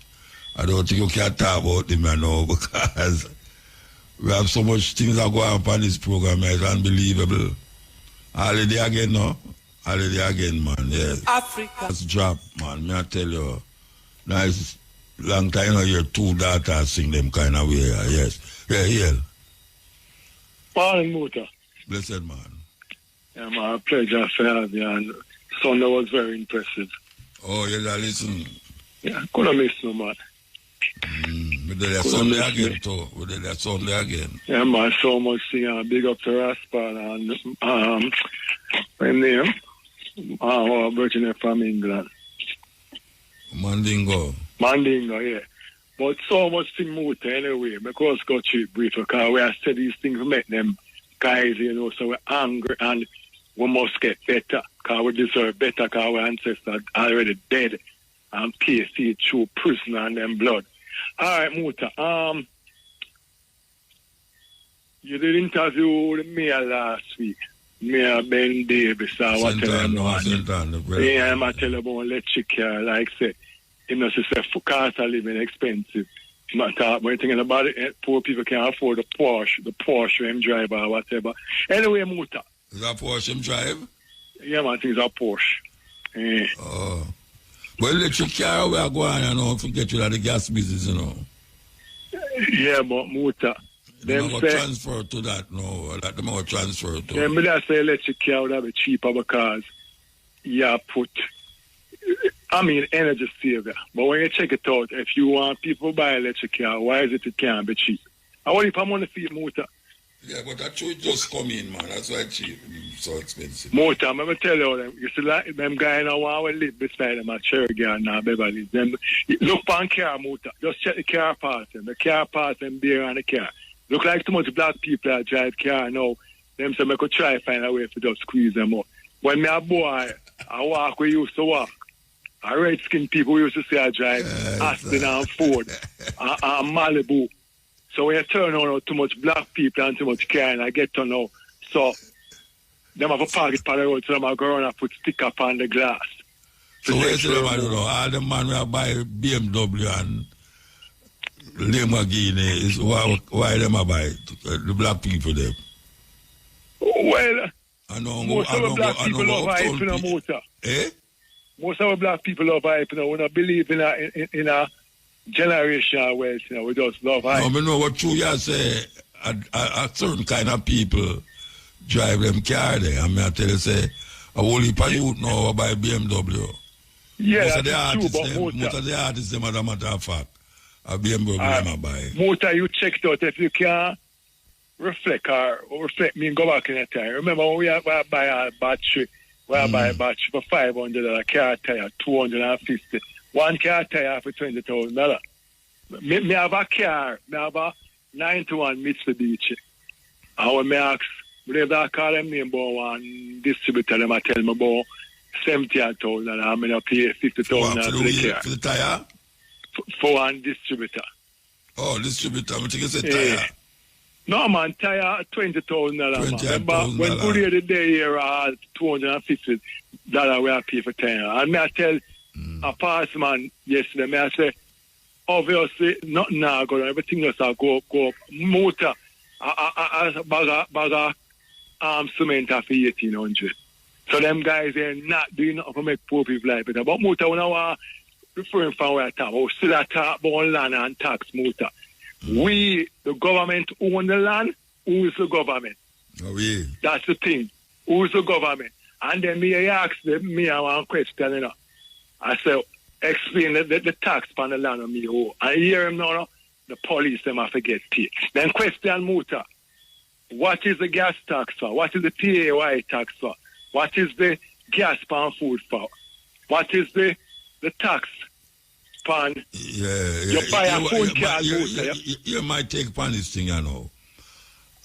I don't think you can talk about them, you know, because we have so much things that go on on this program, it's unbelievable. Holiday again, no? Holiday again, man, yes. Africa. That's drop, man, I tell you. Nice, long time, you know, your two daughters sing them kind of way, yes. Yeah, yeah. Morning, Muta. Blessed, man. Yeah, my pleasure to have you, and Sunday was very impressive. Oh, you yeah, listen. Yeah, couldn't miss no, man. We did that Sunday again, too. We did that Sunday again. Yeah, man, so much singing. Big up to Rasta and, my name, Virginia from England. Mandingo, yeah. But so much thing Muta anyway, because got cheap brief, because we have said these things to make them guys, you know, so we're angry and we must get better, because we deserve better, because our ancestors are already dead and PSC through prison and them blood. All right, Muta. You did interview with Mayor last week. Mayor Ben Davis or whatever. Yeah, I'm tell you about electric car, like say, you know, say cost of living expensive. When you're thinking about it, poor people can't afford the Porsche him drive or whatever. Anyway, Muta. Is that Porsche him drive? Yeah, man, I think it's a Porsche. Yeah. Oh. Well, electric car we are going, you know, forget you that the gas business, you know. Yeah, but Muta. Them say transfer to that, no. That them will transfer to. Yeah, but I say electric car would be cheaper because you put, energy saver. But when you check it out, if you want people to buy electric car, why is it can't be cheap? I want if I'm on the feet, Muta. Yeah, but that should just come in, man. That's why it's cheap. So expensive. Muta, I'm going to tell you them. You see, like, them guys now want to live beside them at Cherry now, Beverly. Them, look on car, Muta. Just check the car parts. The car parts and beer on the car. Look like too much black people that drive car now. Them say I could try to find a way to just squeeze them out. When me a boy, I walk where used to walk. A red-skinned people used to say I drive Aston and Ford and Malibu. So when you turn on too much black people and too much car, and I get to know. So them have a pocket on the road, so them are going and put sticker up on the glass. So where is them, I don't know, all the man will buy BMW and Lamborghini is why them are buy the black people them. Well, I know, most of the black people love hype in a motor. Eh? Most of the black people love hype, you know. We don't believe in a generational wealth, you know. We just love hype. No, I know what true you say. A certain kind of people drive them car there. I mean, I tell you, say, a whole heap of youth now buy BMW. Yeah, most that's true, but most of the artists, them, as a matter of fact, a BMW them buy. Motor, you checked out if you can reflect me and go back in the time. Remember when we buy a battery, buy a battery for $500, a car tire, $250. One car tire for $20,000. Me have a car, me have a 91 Mitsubishi. And when me ask, whatever I call them name about one distributor, them I tell me about $70,000 and I'm going to pay $50,000 for the car. For the tire? For one distributor. Oh, distributor. I think it's a tire. No, man, tire $20,000. Remember, when Korea the day here, $250 we have pay for tire. And me I tell a pastor man yesterday, me I say, obviously, nothing now going on. Everything else will go up. Motor, a bag of cement for 1,800. So them guys are not doing nothing to make poor people life better. But Muta, when I was referring from where I talk, I still talk about land and tax, Muta. We, the government, own the land. Who is the government? Oh, yeah. That's the thing. Who is the government? And then me ask them, me I want question, you know. I say, explain the tax on the land of me. Oh. I hear him now, the police, them have to get paid. Then question Muta, what is the gas tax for? What is the PAY tax for? What is the gas pan food for? What is the tax pan? You buy a phone card, Muta. You might take upon this thing, you know.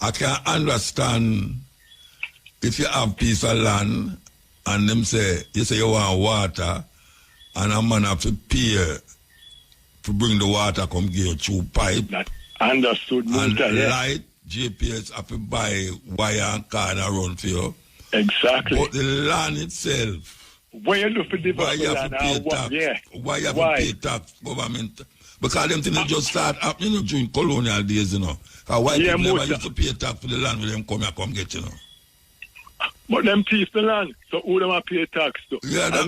I can understand if you have piece of land and them say, you say you want water and a man have to pay to bring the water come give you through pipe. That understood, Muta, and yeah. light, GPS have to buy wire and car around for you. Exactly. But the land itself, why you do for why you have to pay tax? Yeah. Why you have to pay tax, government? Because them things just start happening during colonial days, you know. Because white people never used to pay tax for the land when them come here, come get, you know. But them thief the land, so who them have pay tax to? Yeah, that's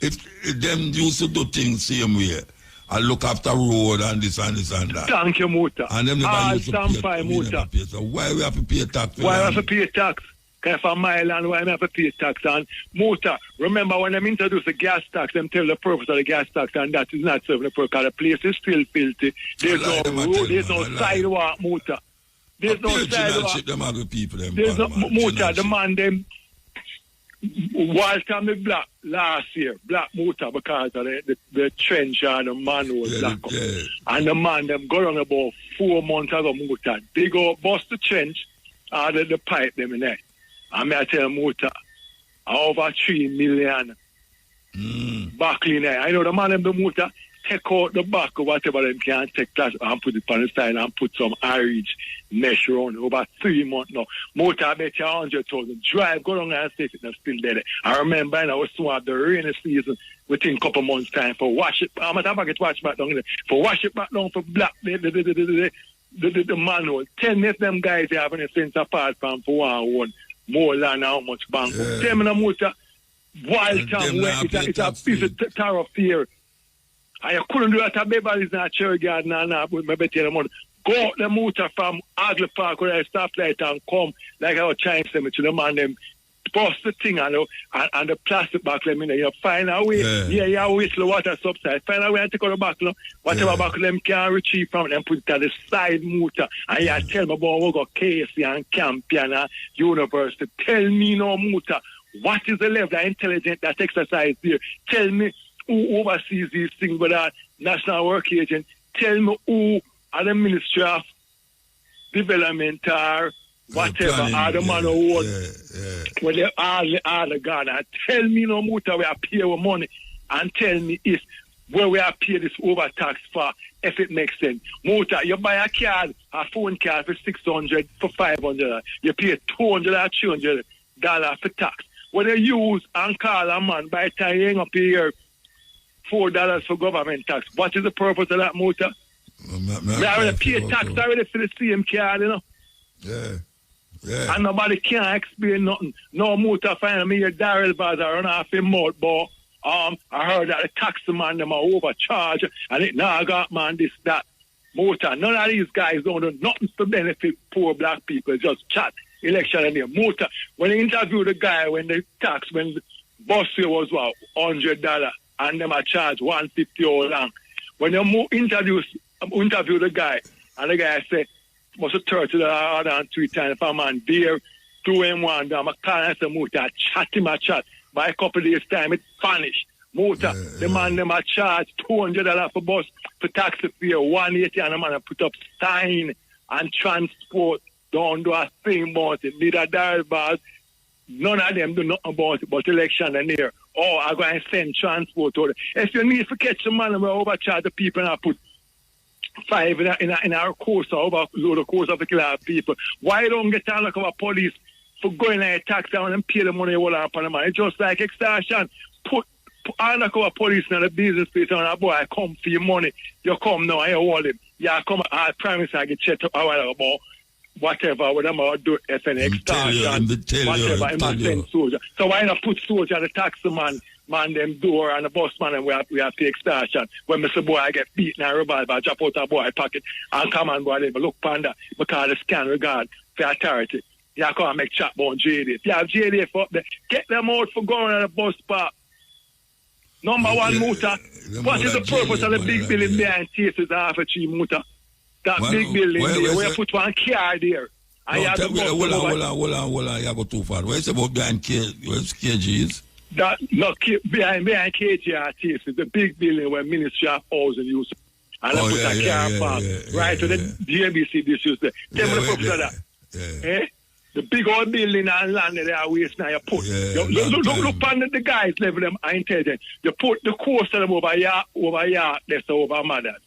if them used to do things same way, I look after road and this and this and that. Thank you, Muta. And them never used to pay, Muta. So why we have to pay tax? Why we have to pay tax? Because for my land, why we have to pay tax? And Muta, remember when them introduce the gas tax, them tell the purpose of the gas tax, and that is not serving the purpose. The place is still filthy. There's no road, there's no sidewalk, Muta. There's no sidewalk. There's no Muta, the man them. Walter me black last year, black Muta because of the trench and the man was black. Yeah. And the man them go on about 4 months ago, Muta. They go bust the trench out of the pipe them in there. And I tell Muta, over 3 million back in there. I know the man them the Muta take out the back or whatever them can take that and put it on the side and put some Irish mesh around over 3 months now. Motor I bet you 100,000. Drive, go down and see if it's still there. I remember I was so at the rainy season within a couple months time for wash it. I'm not about to wash back down there. For wash it back down for black the manual. 10 of them guys they having a sense apart from for one more than how much bank. Tell me the motor wild time where it's a thoroughfare. I couldn't do that at Beverly's in a cherry garden and with my betting money. Go out the motor from Agley Park where I stop light and come like I was trying to the man them bust the thing and the plastic back them in there. You find a way, you whistle water subside. Find a way and take out the back, whatever back them can retrieve from them, put it at the side motor. And you tell me about we got Casey and Campion and University. Tell me no motor. What is the level of intelligence that exercise there? Tell me who oversees these things with our National Work Agent. Tell me who are the Ministry of Development or whatever, are the man who when they all the Ghana. Tell me no Muta we are pay our money and tell me if where we are pay this overtax for, if it makes sense. Muta, you buy a card, a phone card for 600, for 500, you pay $200 or $300 for tax. When you use and call a man, by the time you hang up here, $4 for government tax. What is the purpose of that motor? We already pay tax already for the same card, you know. Yeah. And nobody can explain nothing. No motor find me a Daryl Bazaar run off in mouth, but I heard that the taxi man them are overcharged and it now got man this, that. Motor, none of these guys don't do nothing to benefit poor black people, just chat. Election and motor. When they interview the guy when the bus fare was what, $100 and them are charged $150 all long. When you interview the guy and the guy say must have $30 and 3 times for a man there, 2 in 1 down. I can't say motor, chat. By a couple of days time it vanished. Motor, the man them are charged $200 for bus for taxi fare, $180 and the man put up sign and transport. Don't do a thing about it. Neither dial bars. None of them do nothing about it, but election and here. Oh, I'm going to send transport to them. If you need to catch the man, we overcharge the people and I put 5 in our course, overload the course of the killer people. Why don't get down like our police for going and tax down and pay the money all up on the man? It's just like extortion. Put undercover police in the business place and a boy, I come for your money. You come now and you hold him. Yeah, come, I promise I get checked up a while about whatever, whatever I do, FNX, whatever, I must send soldier. So why not put soldier, the taxi man them door and the bus man, and we have to take extortion. When Mr. Boy I get beaten and revolver, I drop out a boy pocket and come and boy, but look panda, because the scan regard for authority. You can't make chat about JD. If you have JD up there, get them out for going on the bus park. Number one, muta. What is the purpose of the big building behind Thesis half a tree, muta? That big building there, where you put one car there. Hold on, you go too far. Where's about behind KGs? That, no, behind KGR Thesis, the big building where Ministry of Housing use. And I put a car park right to the DMBC this use there. Tell me the purpose of that. Eh? The big old building and land there are waste now. You put look on the guys level them are intelligent. You put the course of them over here, that's over mothers.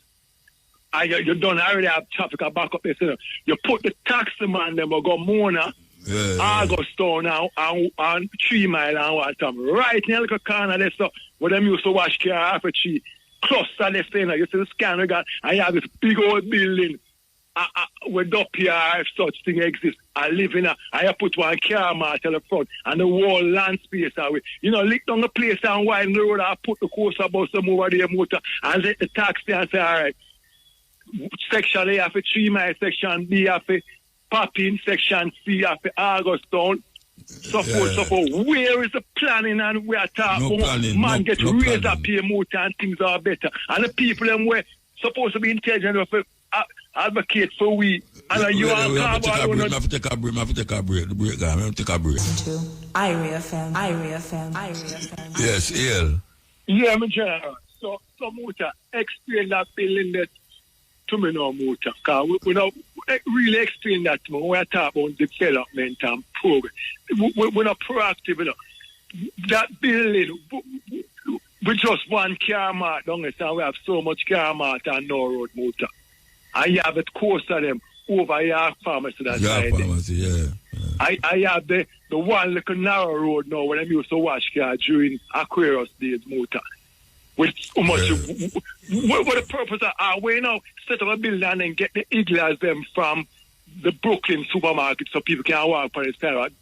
And you don't already have traffic back up there. You put the taxi man them will go Mona, Augusto now and 3 Mile and what time. Right in the little corner there, so where them used to wash car half a tree. Cluster left there, you see the scanner gun, and you have this big old building. With up here, if such thing exists, I live in I put one car mark at the front and the whole land space away. You know, lick down the place and widen the road, I put the coaster bus over there, motor, and let the taxi and say, all right, section A have a 3 Mile, section B have a Popping, section C have a Augustown. So forth. Where is the planning and we are talking about? Man, get raised up here, motor, and things are better. And the people them were supposed to be intelligent enough advocate for we. And you are have to take a break. Irie FM. Yes, Ian. Yeah, my general. So Muta, explain that building that to me now, Muta. Because we don't really explain that to me. We are talking about development and progress. We're not proactive enough. That building, we just one car mark down there, and we have so much car mark and no road, Muta. I have it close to them over York Pharmacy that side. I have the one little narrow road now where I used to wash car during Aquarius days, Muta. With much what the purpose of we now set up a building and then get the iglas them from the Brooklyn supermarket so people can walk for the side.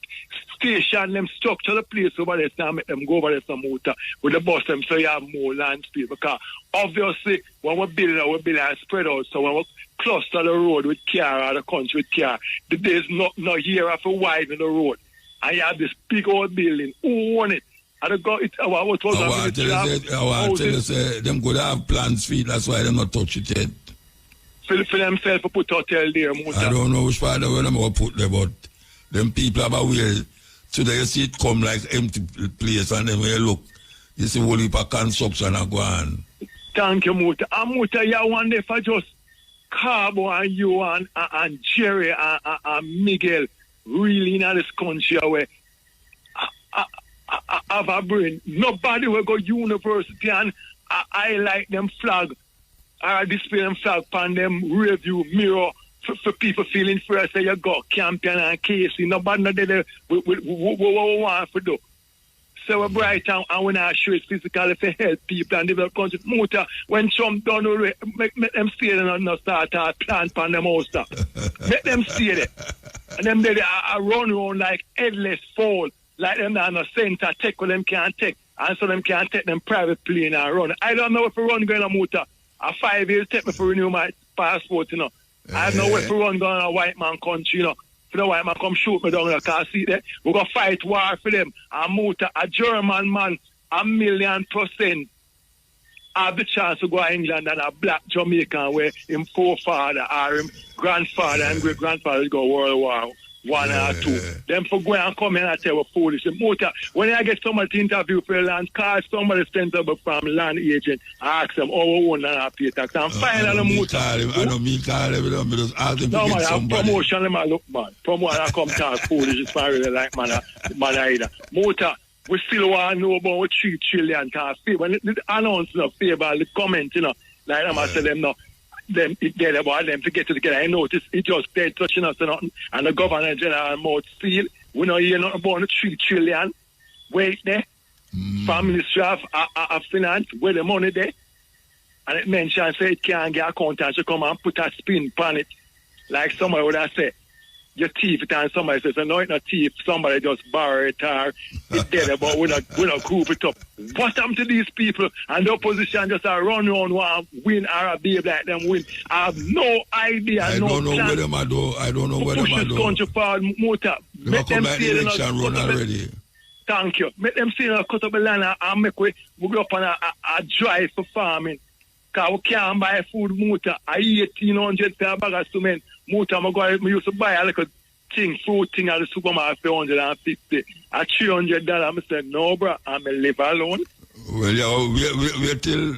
Station them structure the place over there and make them go over there some Muta with the bus them so you have more land space, because obviously when we're building and spread out, so when we cluster the road with car or the country with car, there's no here of a widen the road. And you have this big old building. Who own it? I tell you, them could have plans for it, that's why they not touch it yet. For themselves to put hotel there, Muta. I don't know which part of them will put there, but them people have a way. Today you see it come like empty place, and then when you look, you see whole heap of construction and go on. Thank you, Muta. And Muta, you want if I just Carbo and you and Jerry and Miguel really in this country where have a brain. Nobody will go university and I like them flag or display them flag on them review mirror for people feeling first say you got Campion and Casey. Nobody know they want to do. So we're bright and when I show it physically to help people and develop countries. Muta, when Trump done, make them stay there and not start a plant on them house. Make them stay there. And them they run around like headless fowl. Like them down the center, take what them can't take. And so them can't take them private plane and run. I don't know if we run going on Muta. A 5 years take me for renew my passport, you know. I don't know if we run going on a white man country, you know. For the white man come shoot me down there, because see that we're going to fight war for them. And Muta, a German man, 1,000,000% have the chance to go to England and a black Jamaican where him forefather or him grandfather and great-grandfather go World War I or II. Them for go and come in and tell we're foolish. Muta, when I get somebody to interview for a land, call somebody sent up from land agent, ask them, oh, we won't have pay tax. And finally, Muta. I don't mean call them, but just ask them to get somebody. Promotion, them look, man. Promotion, I come talk foolish. It's not really like man either. Muta, we still want to know about 3 trillion tax. When the announcement of favor, the comment, you know, like them, I say them now. Them it dead about them to get together. I notice it just dead touching us and nothing. And the governor general mouth seal. We know hear nothing about the 3 trillion. Wait there. from Ministry of Finance, where the money there. And it mentions say it can't get accountants to come and put a spin on it. Like somebody would have said, you thief it, and somebody says, no, it's not thief, somebody just borrow it or it's dead, but we not group it up. What happened to these people? And the opposition just run around and win or behave like them win. I have no idea. I don't know where them are do. I don't know where them are do. Push this country forward, Muta. Make them see the election run already. Thank you. Make them see cut up the land and make we go up on a drive for farming. Because we can't buy food, Muta. I 1,800 for a bag of cement. Muta, I used to buy a little fruit thing at the supermarket for $150. At $300, I said, no, bro, I'm going to live alone. Well, yeah, we're till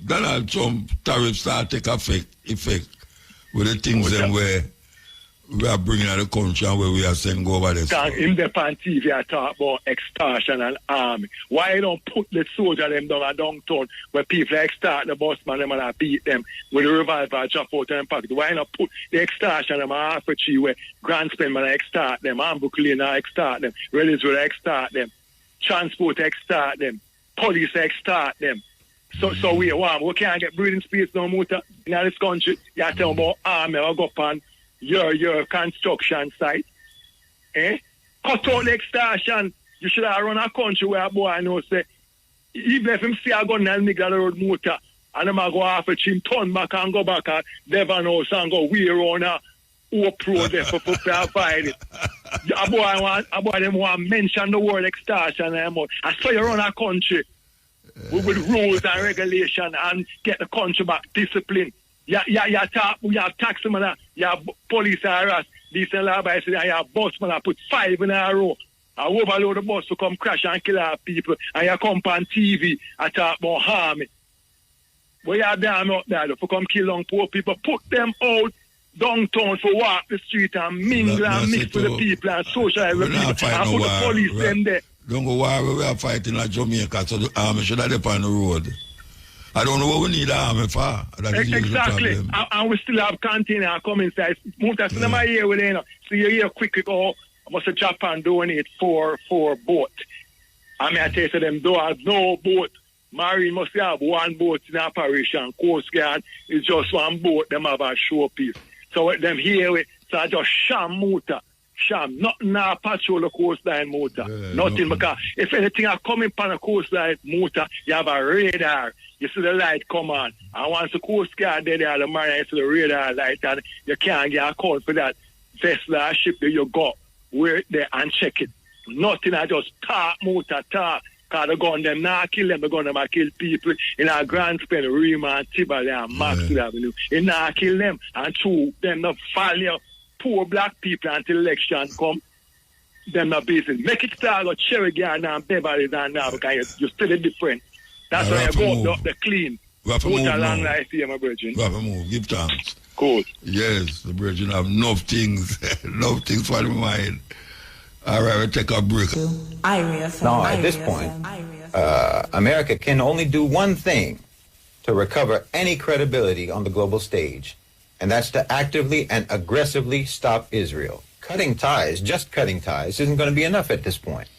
Donald Trump tariffs start take effect with the things them where we are bringing out the country and where we are sending go over this. In the TV, I talk about extortion and army. Why you don't put the soldier them down at downtown where people extort the busman them and I beat them with a revolver drop out and pocket? Why not put the extortion them at Africa where Grand Spendman extort them, Ambuck Lane extort them, Rellis will extort them, Transport extort them, Police extort them. So we can't get breathing space no more in this country. You tell about army or go up on your construction site. Cut out the extortion. You should have run a country where a boy I know say, even if him see a gun and nigga the road motor, and him a go off a him turn back and go back at Devon House and go way around a Oak Road there for provide it. A boy them want mention the word extortion anymore. I saw you run a country with rules and regulation and get the country back discipline. You have taxman, you have police harass, decent law by saying you have busman that put 5 in a row. I overload the bus to come crash and kill our people, and you come on TV and talk about harm. But you are damn out there to come kill young poor people. Put them out downtown for walk the street and mingle and mix with the people and socialize with the people and put the police them there. Don't go war, we are fighting like Jamaica, so the army should have on the road. I don't know what we need the army for. Exactly. And we still have container come inside. Muta, so them here with you. So you hear quickly, I must have Japan donate for boat. I mean, I tell you, them don't have no boat. Marine must have one boat in operation. Coast Guard is just one boat. Them have a showpiece. So them here with, so I just sham Muta. Sham, nothing now patrol the coastline motor. Nothing because if anything are coming upon a coastline motor, you have a radar. You see the light come on. And once the Coast Guard there, the marine, you see the radar light and you can't get a call for that vessel or ship that you go where there and check it. Nothing, I just talk motor, talk. Because the gun them now kill them, the gun them kill people in our Grand Spend, Rima and Tibali and Maxwell Avenue. It now kill them and two, them not follow poor black people until election come. Them not busy. Make it start with Cherry Garden and Beverly and now because you're still different. That's why you go up the clean. We have to move a long now. life here, my virgin. We have to move. Give thanks. Cool. Yes, the virgin have enough things. Enough things for the mind. All right, we'll take a break. Now, at this point, America can only do one thing to recover any credibility on the global stage, and that's to actively and aggressively stop Israel. Cutting ties, just cutting ties, isn't going to be enough at this point.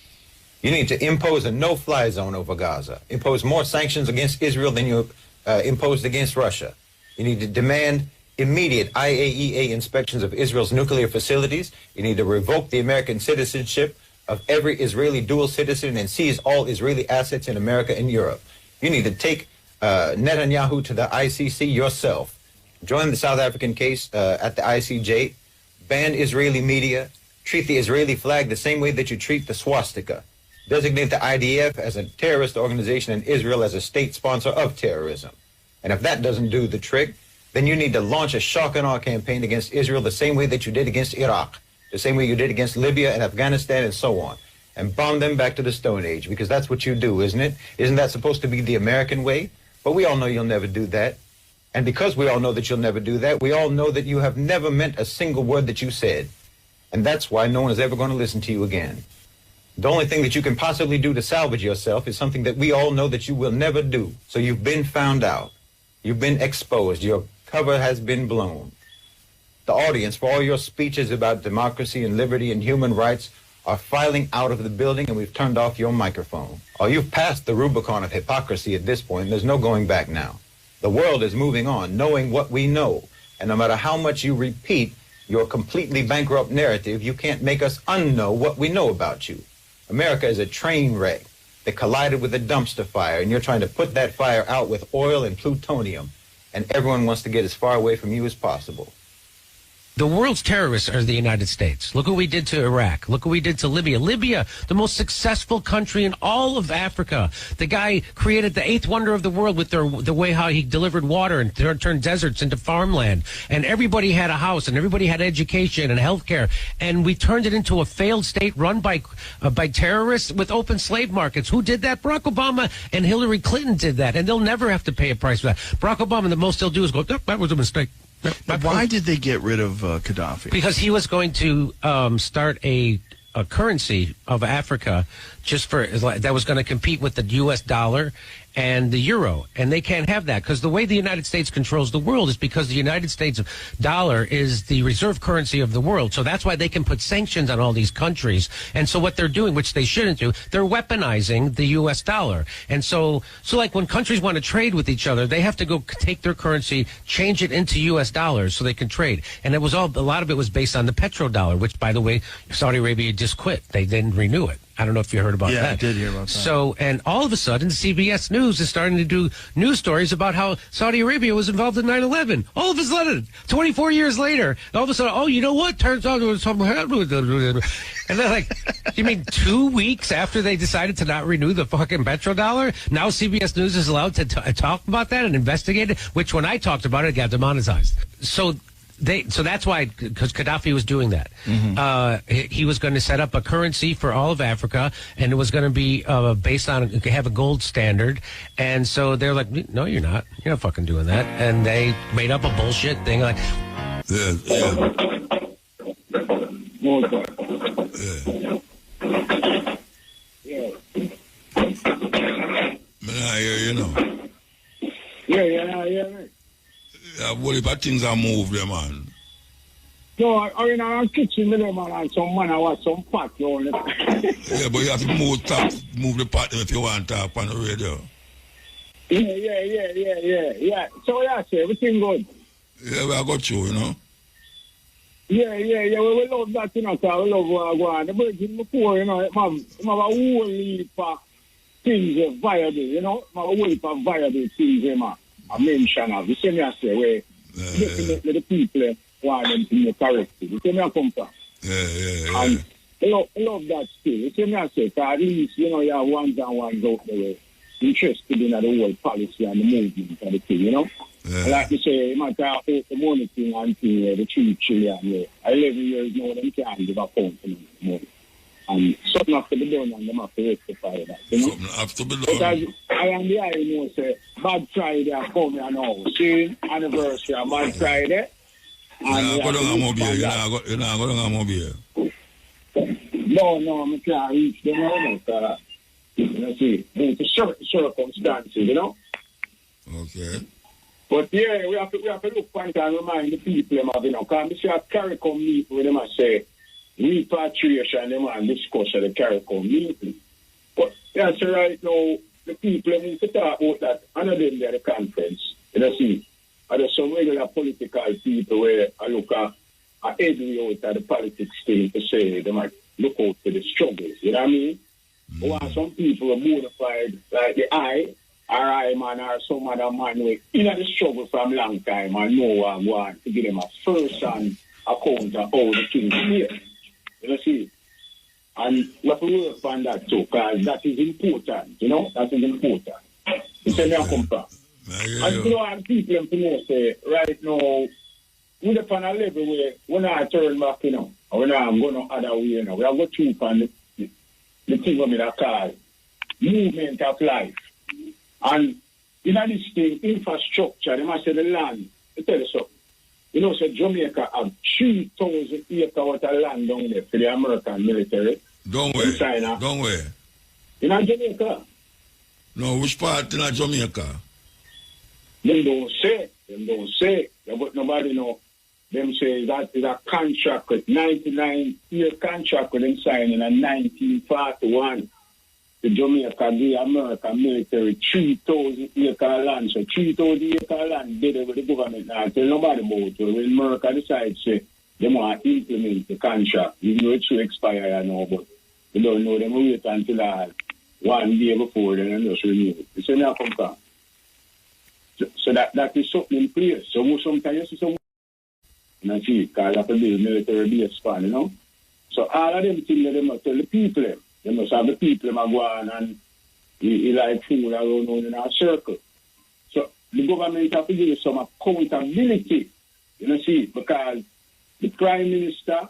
You need to impose a no-fly zone over Gaza, impose more sanctions against Israel than you imposed against Russia. You need to demand immediate IAEA inspections of Israel's nuclear facilities. You need to revoke the American citizenship of every Israeli dual citizen and seize all Israeli assets in America and Europe. You need to take Netanyahu to the ICC yourself. Join the South African case at the ICJ. Ban Israeli media. Treat the Israeli flag the same way that you treat the swastika. Designate the IDF as a terrorist organization and Israel as a state sponsor of terrorism. And if that doesn't do the trick, then you need to launch a shock and awe campaign against Israel the same way that you did against Iraq, the same way you did against Libya and Afghanistan and so on, and bomb them back to the Stone Age, because that's what you do, isn't it? Isn't that supposed to be the American way? But we all know you'll never do that. And because we all know that you'll never do that, we all know that you have never meant a single word that you said. And that's why no one is ever going to listen to you again. The only thing that you can possibly do to salvage yourself is something that we all know that you will never do. So you've been found out. You've been exposed. Your cover has been blown. The audience for all your speeches about democracy and liberty and human rights are filing out of the building, and we've turned off your microphone. Oh, you've passed the Rubicon of hypocrisy at this point. There's no going back now. The world is moving on, knowing what we know. And no matter how much you repeat your completely bankrupt narrative, you can't make us unknow what we know about you. America is a train wreck that collided with a dumpster fire, and you're trying to put that fire out with oil and plutonium, and everyone wants to get as far away from you as possible. The world's terrorists are the United States. Look what we did to Iraq. Look what we did to Libya. Libya, the most successful country in all of Africa. The guy created the eighth wonder of the world with the way how he delivered water and turned deserts into farmland. And everybody had a house and everybody had education and health care. And we turned it into a failed state run by terrorists with open slave markets. Who did that? Barack Obama and Hillary Clinton did that. And they'll never have to pay a price for that. Barack Obama, the most they'll do is go, that was a mistake. But why did they get rid of Gaddafi? Because he was going to start a currency of Africa that was going to compete with the U.S. dollar and the euro. And they can't have that because the way the United States controls the world is because the United States dollar is the reserve currency of the world. So that's why they can put sanctions on all these countries. And so what they're doing, which they shouldn't do, they're weaponizing the U.S. dollar. And so like when countries want to trade with each other, they have to go take their currency, change it into U.S. dollars so they can trade. And a lot of it was based on the petrodollar, which, by the way, Saudi Arabia just quit. They didn't renew it. I don't know if you heard about that. Yeah, I did hear about that. So, and all of a sudden, CBS News is starting to do news stories about how Saudi Arabia was involved in 9/11. All of a sudden, 24 years later, all of a sudden, oh, you know what? Turns out there was something happened. And they're like, you mean 2 weeks after they decided to not renew the fucking petrodollar? Now CBS News is allowed to talk about that and investigate it, which when I talked about it got demonetized. So that's why, because Gaddafi was doing that. Mm-hmm. He was going to set up a currency for all of Africa, and it was going to be based on, have a gold standard. And so they're like, no, you're not. You're not fucking doing that. And they made up a bullshit thing like... What if things are moved there, man? No, I mean, I'm kitchen with them, man, and some man, I want some pot, you know. Yeah, but you have to move the pot if you want to talk on the radio. Yeah. So, yeah, say, everything good? Yeah, I got you, you know. Yeah, we love that, you know, because we love what I go on. The birds before, you know, have a whole heap of things viable, you know, have a whole heap of viable things, man. I mention of the same as say where definitely the people want them to be corrected. The same I come from. Yeah. And I love that still. The same I say, because at least, you know, you have ones and ones out there interested in the whole policy and the movement and the thing, you know. Yeah. Like you say, you might talk about the money thing and the 3 trillion, 11 years now, them can't give a pound to money. And something has to be done and them have to rectify that, you know. Something has to be done. Because I am the eye, you know, say, Bad Friday are coming now. See, anniversary of Bad Friday. And go down a mobile. You're not going on a mobile. No, I can't reach them now, because, you know, see, it's a certain circumstances, you know. Okay. But yeah, we have to look point and remind the people, you know, because we see a CARICOM meet with them and say, repatriation, them and discuss the CARICOM meeting. But that's right now, the people need to talk about that. I know them there at the conference. You know, see, there's some regular political people where I look at every out at the politics thing to say they might look out for the struggles. You know what I mean? Mm-hmm. While some people are modified, like the I man, or some other man who in the struggle from a long time and know what I want to give them a first-hand account of how the things here. You know, see? And we have to work on that too, because that is important, you know? That is important. You say, I come from. And you know, and people to know, say, right now, we're upon a level where we're not turn back, you know, or we're not going no other way, you know. We have got to on the thing of it call movement of life. And in this thing, infrastructure, they must say the land. I tell you something. You know, so Jamaica have 3,000 acres worth of land down there for the American military. Don't worry. Don't worry. In Jamaica? No, which part in Jamaica? Them don't say. Yeah, but nobody know. them say that is a contract with 99-year contract with them signing in 1941. The Jamaica gave America military 3,000 acre land. So 3,000 acre land did with the government now. Tell nobody about it. When America decides to they want to implement the contract, even though it's to expire now, but they don't know them wait until 1 day before then and just renew it. You see me come from. So that is something in place. So sometimes you see some and see because that will be military base span, you know. So all of them things that they must tell the people them. They must have the people them go on and he like fool around in a circle. So the government have to give some accountability, you know, see, because the Prime Minister,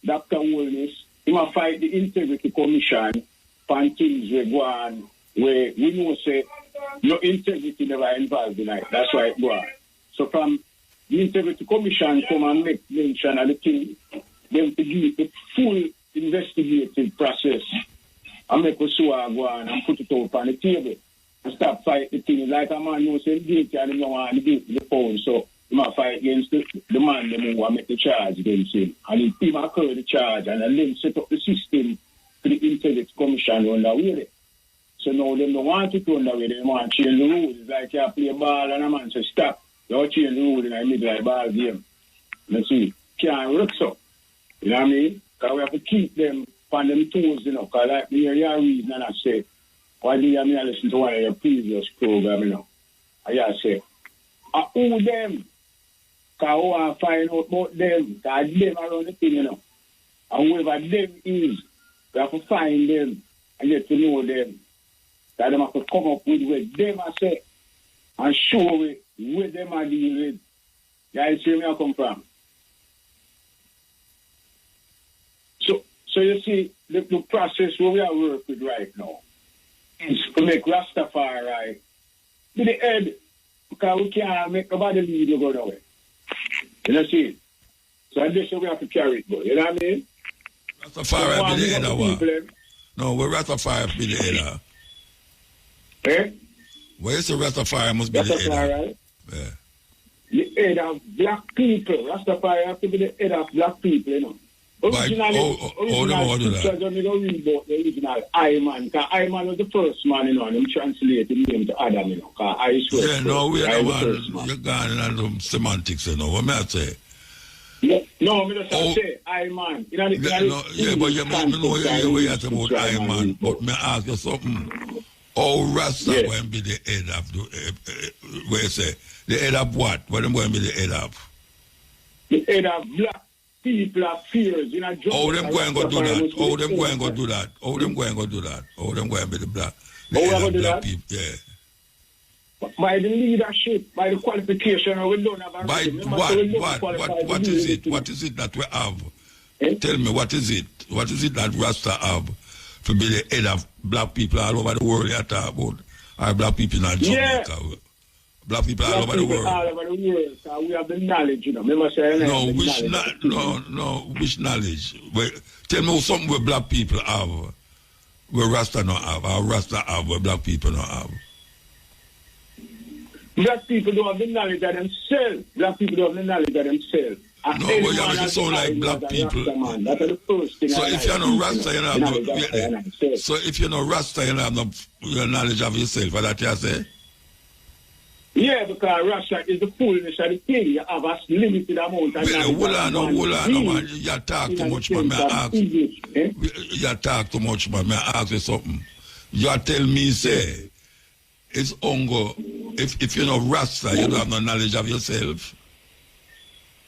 Dr. Holness, he must fight the Integrity Commission for things we go on where we know say no integrity never involved in it. That's why it go on. So from the Integrity Commission come and make mention of the thing, them to give the full investigative process and make us go on and put it up on the table and stop fighting the thing. Like a man knows him guilty and he don't want to give the phone. So he might fight against the man who will make the charge against him. And he might occur the charge and then set up the system to the Integrity Commission on the way. So now they don't want it on the way. They want to change the rules. It's like you play ball and a man says stop. You change the rules in the middle of the ball game. Let's see. Can't work so. You know what I mean? Because we have to keep them on them toes, you know. Because like me, you're reading and I say, why do you listen to one of your previous programs, you know? And I say, who them? Because I want to find out about them. Because them around the thing, you know. And whoever them is, we have to find them and get to know them. That them have to come up with where them I say and show it where them are dealing with. You guys see where I come from? So you see, the process where we are working with right now is to make Rastafari be the head, because we can't make nobody lead you go that way. You know see? So I guess we have to carry it, boy. You know what I mean? Rastafari be the head of what? No, where Rastafari be the head of? Eh? Where you say Rastafari must be the head of? Right? Yeah. The head of black people. Rastafari have to be the head of black people, you know. Originally, the original I-Man, because I-Man was the first man, you know, and him translated the name to Adam, you know, because I swear. Yeah, no, we are the one, you're going on some semantics, you know, what may I say? No, I just say I-Man. You know, yeah, but you know where you're talking about I-Man, but may I ask you something? Oh, Rasta going to be the head of, where you say, the head of what? What am going to be the head of? The head of black people are fears, you know. Oh, them going to do that. Oh, them going to do that. Oh, them going to do that. Oh, them going to be the black. The head of black people, yeah. By the leadership, by the qualification, we don't have a by what is it? What is it that we have? Tell me, what is it? What is it that Rasta have to be the head of black people all over the world you talk about? Or black people in Jamaica? Yeah. Black people all over the world. All over the world. So we have the knowledge, you know. Which knowledge? Tell me something where black people have, where Rasta not have, or Rasta have, where black people not have. Black people don't have the knowledge of themselves. Black people don't have the knowledge of themselves. No, but you have to sound like black people. That's the first thing. So if you're no Rasta, you don't have no. So if you're no Rasta, you don't have no knowledge of yourself. What that you say? Yeah, because Rasta is the fullness of the thing. You have a limited amount of knowledge. Hold on, man. You talk too much, man. You talk too much, man. May I ask you something? You tell me, say, it's ongo. If you know Rasta, you don't have no knowledge of yourself.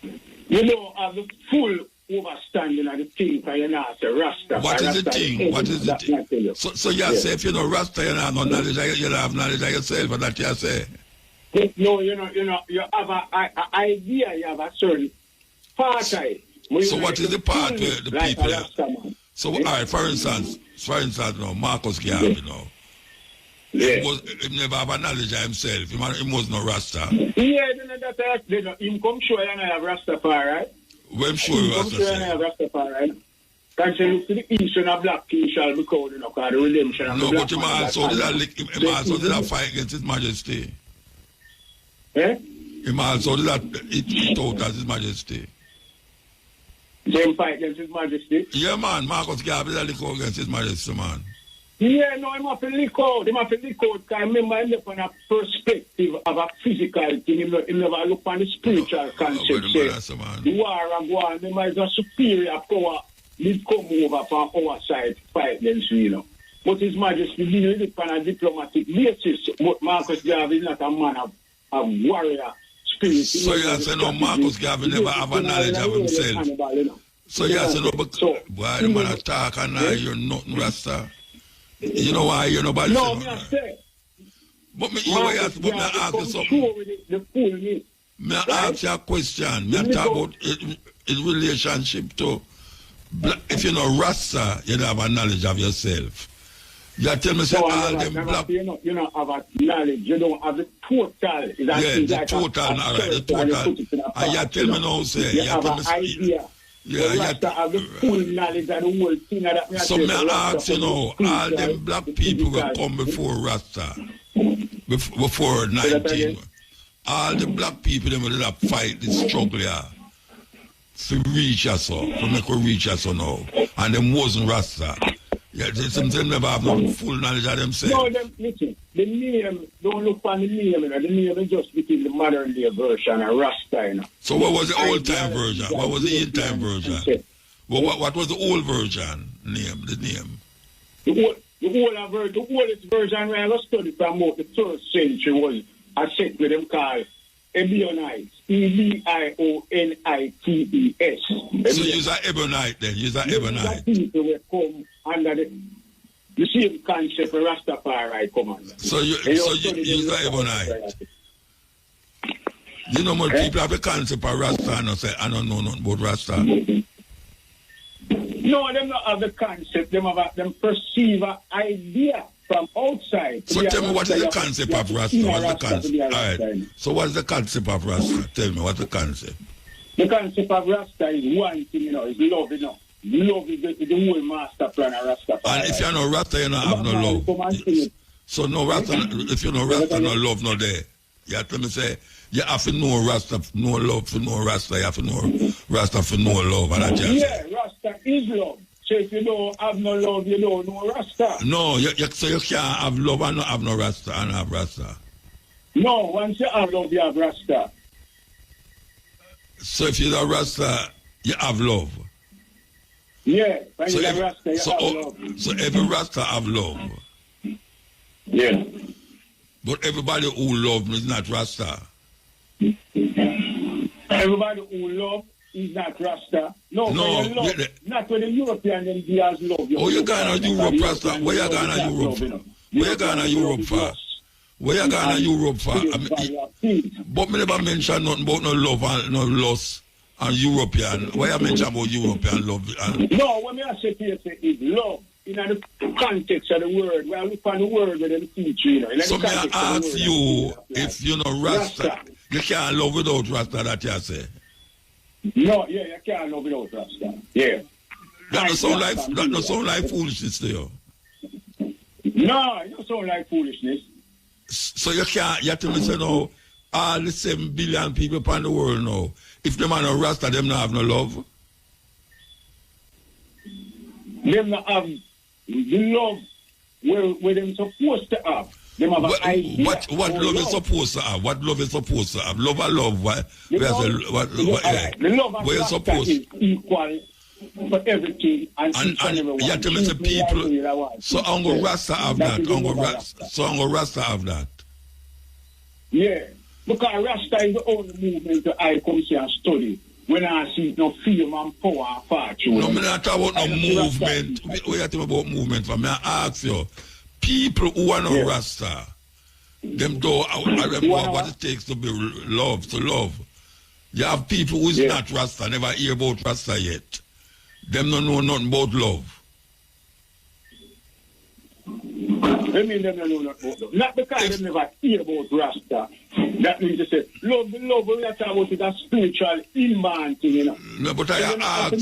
You don't have the full understanding of the thing, because you're not a Rasta. What is the thing? What is the thing? So you say, if you know Rasta, you don't have no knowledge, you don't have knowledge of yourself, and that you say? No, you have an idea, you have a certain part of it. So what is the part where the like people have? So, all right, for instance, no, Marcus Garvey, you know. Yeah. He never have a knowledge of himself. He was no Rasta. Yeah, him come sure you have Rastafari, right? Well, I'm sure you have Rastafari, right? Because you look to the east and a black king shall be called, you know, because the redemption of the black man. No, but him also did a fight against His Majesty. Eh? Him also that it out as His Majesty. Them fight against His Majesty? Yeah, man. Marcus Garvey is a lick out against His Majesty, man. Yeah, no, him have to lick out. Him have to lick out because remember him look on a perspective of a physical thing. Him never look on the spiritual concept. The war and go on. Him is a superior power. Did come over from our side to fight against you, you know. But His Majesty didn't look on a diplomatic basis. But Marcus Garvey is not a man of warrior spirit. So you say no, Marcus Garvey never have a knowledge of himself. So you say no, but why the man attack and now you're nothing Rasta? You know why you're nobody? No, me I say. But me, you ask you something. Me ask you a question. Me talk about his relationship to. If you know Rasta, you don't have a knowledge of yourself. You tell me say all them black. You don't have a knowledge. You don't have the total. The total. All right, the total. And you tell me now say. You have an idea. Yeah, Rasta have the full knowledge of the whole thing. So me ask you know, all them black people will come before Rasta, before 19. All the black people them will fight the struggle here to reach us so, to make us reach us so now. And them wasn't Rasta. Yeah, them never have no full knowledge of themselves. No, listen, the name, don't look on the name, you know. The name is just between the modern day version and Rasta, you know. So what was the old time version? What was the in time version? What was the old version name, the name? The oldest version where I was studied from about the 3rd century was a sect with them called Ebionites. Ebionites. So you're an Ebonite then? You're an Ebonite. People will come under the same concept of Rastafari come under. So you're an Ebonite. You know more people have a concept of Rasta and say, I don't know nothing about Rasta. No, them not have the concept. Them perceive an idea from outside. So tell me, what is the concept of Rasta? What's the concept? All right. So what's the concept of Rasta? Tell me, what's the concept? The concept of Rasta is one thing, you know, is love, you know. Love is the whole master plan of Rasta. And if you're no Rasta, you don't have no love. So no Rasta, if you know Rasta, no love, no there. You have to say, you have to know Rasta, no love for no Rasta. You have to know Rasta for no love. Yeah, Rasta is love. So if you don't have no love, you don't know Rasta. No, so you can't have love and not have no Rasta and have Rasta. No, once you have love, you have Rasta. So if you have Rasta, you have love. Yeah, when you have Rasta, you have love. So every Rasta have love. Yeah. But everybody who love is not Rasta. Everybody who love is not Rasta. No, love, not when the European Indians love you. Oh, you're going to Europe, Rasta. Where you going to Europe? Where you going to Europe for? Where you going to Europe for? But me never mention nothing about no love and no loss and European. Where you mention about European love? No, what I say to you is love. In the context of the word, well, look on the word with them teach you. So may I ask you, if you know Rasta, you can't love without Rasta, that you say? No, yeah, you can't love without Rasta. Yeah. That don't sound like foolishness to you. No, it don't sound like foolishness. So you can't, you have to say no, all the 7 billion people upon the world now, if them are no Rasta, them not have no love? Them not have the love where them supposed to have. Them have an idea. What love is supposed to have? What love is supposed to have? Love and love. The love and Rasta is equal for everything and each and everyone. You tell me the people. So Uncle Rasta have that. Uncle Rasta have that. Yeah. Because Rasta is the only movement that I come here and study. When I see no film and power and fortune. No, I'm not talking about no movement. We are talking about movement. For me, I ask you, people who are no Rasta, them do what it takes to be love, to love. You have people who is not Rasta, never hear about Rasta yet. Them don't know nothing about love. I mean, them don't know nothing about love. Not because they never hear about Rasta. That means to say, love, we are talking about it as spiritual, in-man thing, you know. No, but I ask,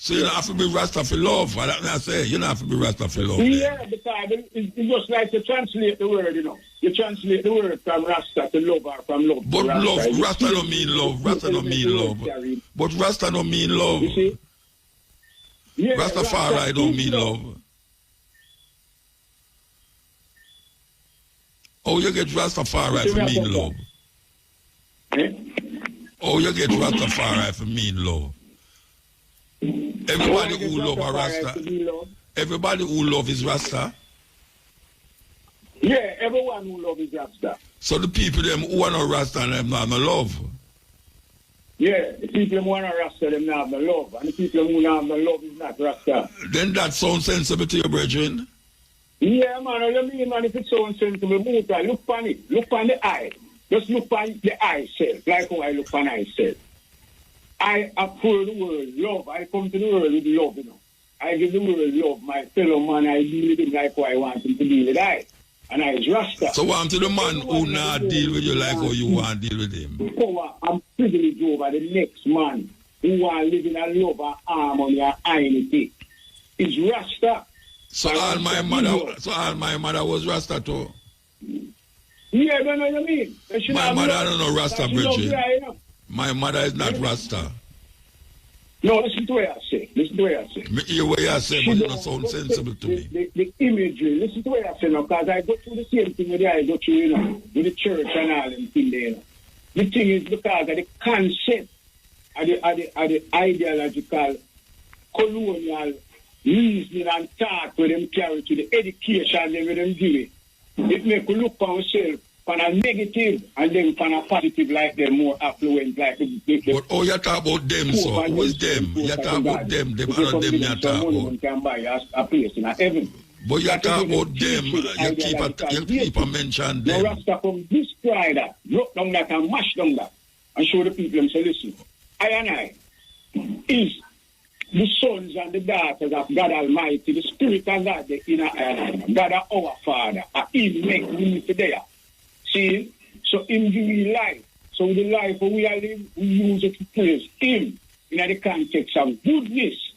so you don't have to be Rasta for love. I say, you don't have to be Rasta for love. Yeah, because it's just like to translate the word, you know. You translate the word from Rasta to love or from love But to Rasta. love, Rasta don't mean love. Rasta don't mean love. But Rasta don't mean love. You see? Yeah, Rastafari don't mean love. Oh, you get Rastafari for mean love. Oh, you get Rastafari for mean love. Everybody who love a Rasta. Everybody who love is Rasta. Yeah, everyone who love is Rasta. So the people them who are not Rasta and them not no love. Yeah, the people who are not Rasta them not no love. And the people who not no love is not Rasta. Then that sounds sensible to your brethren. Yeah, man, I mean, man, if it sounds sensible, muta, look on it. Look on the eye. Just look on the eye self, like how I look on myself. I approve the world love. I come to the world with love, you know. I give the world love. My fellow man, I deal with him like how I want him to deal with I. And I is Rasta. So I'm to the man who not deal with you like how you want to deal with him. Power and privilege over the next man who want to live in a love and harmony and unity. Is Rasta. So all my mother was Rasta too. Yeah, but what you mean? My mother I don't know Rasta, Bridget. My mother is not Rasta. No, listen to what I say. Listen to what I say. Me hear what you say, but it don't sound sensible to me. The imagery, listen to what I say now, because I go through the same thing with I go through, you know, with the church and all them thing there, you know. The thing is because of the concept of the ideological, colonial reasoning and thought with them carry to the education they with them give it. It make you look on yourself from a negative and then from a positive like they're more affluent like But oh, you talk about them, so who is them? You talk about them, them are them you talk about. Can buy a place in heaven. But you talk about them, you keep a mention them. Now Rasta come destroy that, drop down that and mash down that and show the people them say, listen, I is the sons and the daughters of God Almighty, the Spirit of God, the inner God our Father, and He make me today. See? So Him give me life. So the life we are living, we use it to praise Him in the context of goodness,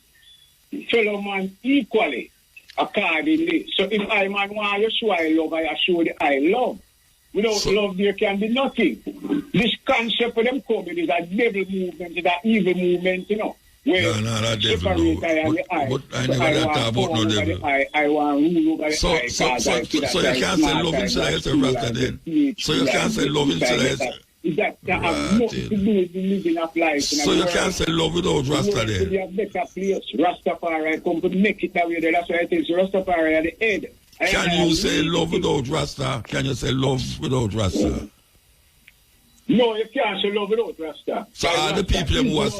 fellow man equally, accordingly. So if I man want to show I love, I show the I love. Without love, there can be nothing. This concept of them coming is a devil movement, is an evil movement, you know. Where that devil, no. But I never talk about no devil. I want rule over the so you can't say love instead of say Rasta then. So you can't say love instead of that have nothing to do with the living of life. So you can't say love without Rasta then. We have better place. Rastafari come to make it that way. That's why I think Rastafari at the head. Can you say love without Rasta? Can you say love without Rasta? No, you can't say love without Rasta. So are the people them who are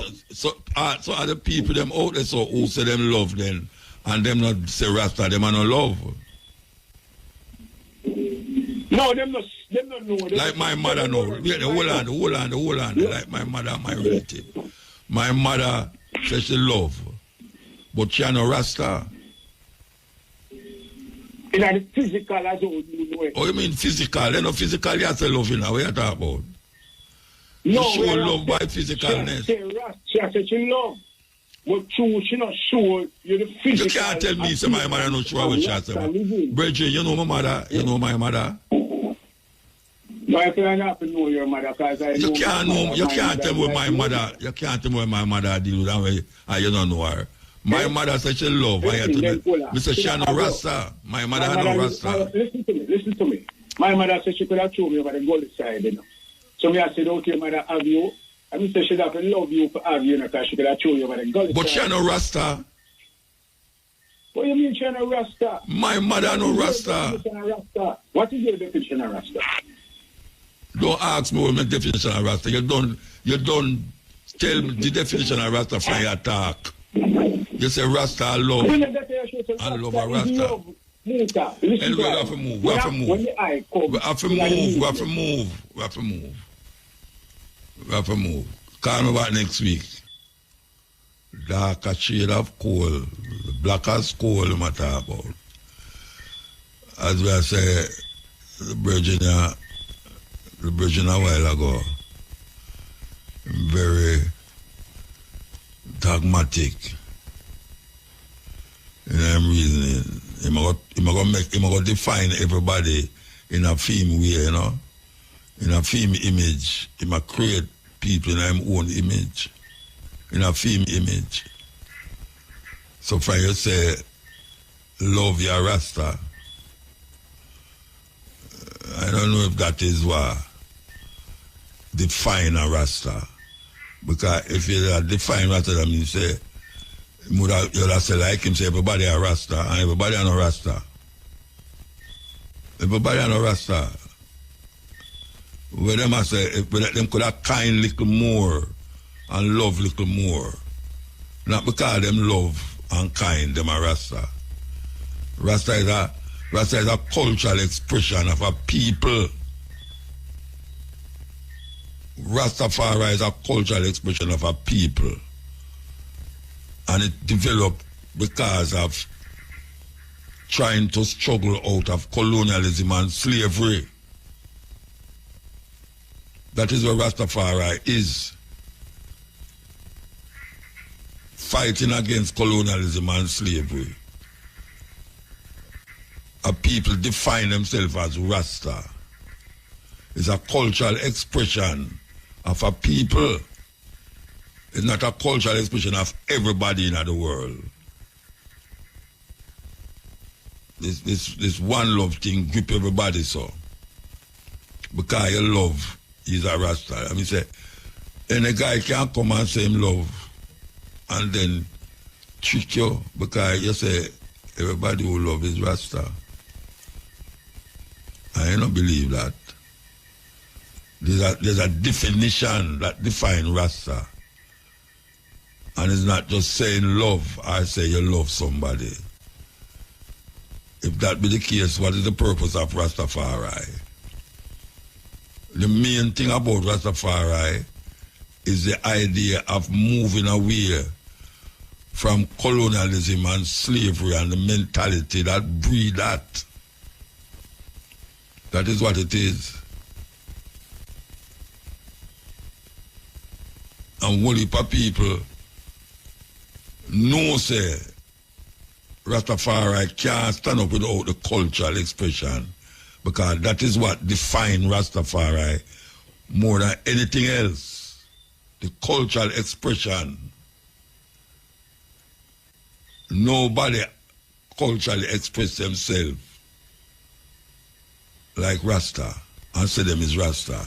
so are the people them out there so who say them love then and them not say Rasta, them are not love? No, them not know. Like my mother know. Hold on. Like my mother, my relative. My mother says she love, but she no Rasta. In the physical as well, you know. Oh, you mean physical? You know, physical you have to love, you know. What you talk about? No, you show love by physicalness. She said she love, but true, she not sure you the physical. You can't tell me, say my mother not sure what she said. Bridget, you know my mother? You know my mother? No, I can't know your mother because I you can't know. You can't tell me my mother. You can't tell me my mother deal that way. And you don't know her. My mother said she love. I had to Mr. She no Rasta. My mother no Rasta. Listen to me. My mother said she could have thrown me over the gully side, you know. So me I said, okay, mother, have you? And Mr. She have to love you for have you, because she could have thrown you over the gully but side. But she no Rasta. What do you mean she no Rasta? My mother no Rasta. What is your definition of Rasta? Don't ask me what my definition of Rasta. You don't tell me the definition of Rasta from your talk. You say Rasta I love. I love a Rasta. Muta, and we have to move. We have to move. We have to move. We have to move. We have to move. We have to move. Call me back next week. Darker shade of coal, black as coal, we talk about. As we say, the Virgin a while ago, very dogmatic. And I'm reasoning. He going define everybody in a film way, you know. In a film image. He might create people in his own image. In a film image. So for you say, love your Rasta, I don't know if that is what define a Rasta. Because if you define Rasta, that means say, you'd have say like him say everybody a Rasta and everybody a no Rasta. Everybody a no Rasta. Where them say if them could have kind little more and love little more. Not because them love and kind, them a Rasta. Rasta is a cultural expression of a people. Rastafari is a cultural expression of a people. And it developed because of trying to struggle out of colonialism and slavery. That is what Rastafari is. Fighting against colonialism and slavery. A people define themselves as Rasta. It's a cultural expression of a people. It's not a cultural expression of everybody in the world. This one love thing grip everybody so. Because your love is a Rasta. I mean say, any guy can come and say him love and then trick you because you say everybody who love is Rasta. I don't believe that. There's a definition that defines Rasta. And it's not just saying love, I say you love somebody. If that be the case, what is the purpose of Rastafari? The main thing about Rastafari is the idea of moving away from colonialism and slavery and the mentality that breed that. That is what it is. And one heap of people know say Rastafari can't stand up without the cultural expression because that is what defines Rastafari more than anything else. The cultural expression. Nobody culturally express themselves like Rasta and say them is Rasta.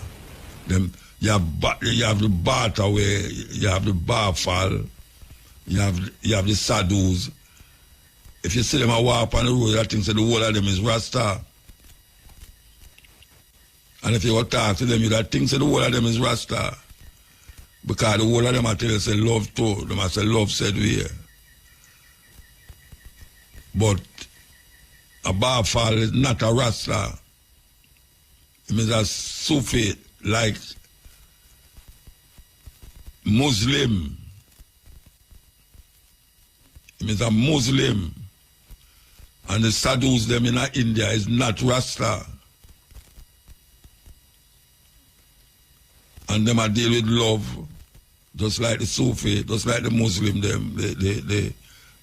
Them you have the Bata way, you have the Barfal, you have the Sadus. If you see them a walk on the road, I think say the whole of them is Rasta. And if you go talk to them, you think say the whole of them is Rasta. Because the whole of them I tell you say love too. Them I say love said we here. But a Barfal is not a Rasta. It means a Sufi like Muslim. It means a Muslim. And the sadhus them in India is not Rasta. And them a deal with love, just like the Sufi, just like the Muslim them, the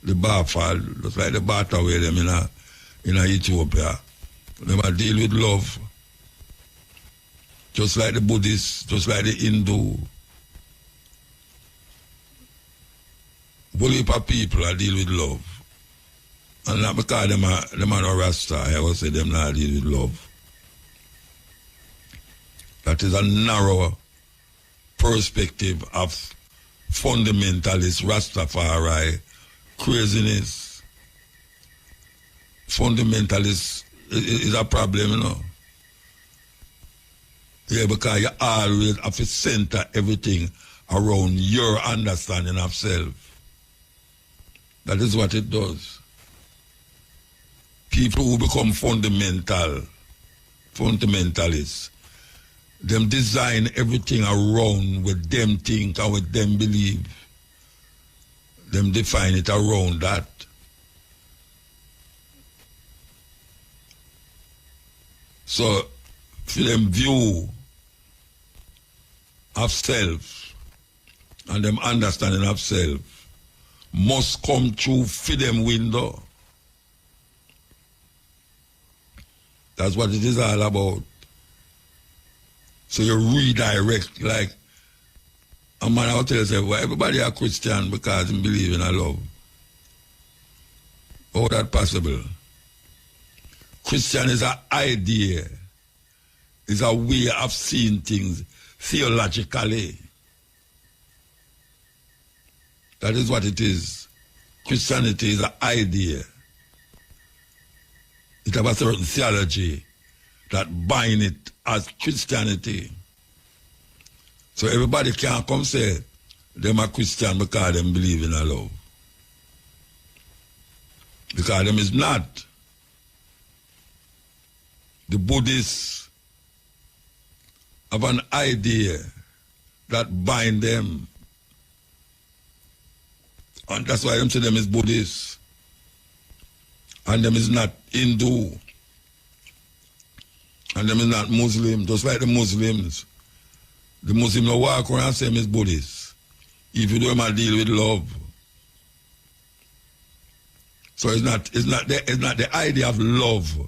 Bafal, just like the Bataway them in Ethiopia. Them a deal with love. Just like the Buddhists, just like the Hindu. Bully people are deal with love. And not because them are no Rasta, I will say them not deal with love. That is a narrow perspective of fundamentalist Rastafari craziness. Fundamentalist is a problem, you know. Yeah, because you always have to center everything around your understanding of self. That is what it does. People who become fundamentalists, them design everything around what them think and what them believe. Them define it around that. So, for them view of self and them understanding of self must come through for them window. That's what it is all about. So you redirect, like, a man will tell you, well, everybody are Christian because they believe in a love. How that possible? Christian is an idea, is a way of seeing things theologically. That is what it is. Christianity is an idea. It has a certain theology that bind it as Christianity. So everybody can't come say them are Christian because them believe in a love. Because them is not. The Buddhists have an idea that bind them. And that's why them say them is Buddhists. And them is not Hindu. And them is not Muslim, just like the Muslims. The Muslims don't walk around and say them is Buddhists. If you do them deal with love. So it's not the idea of love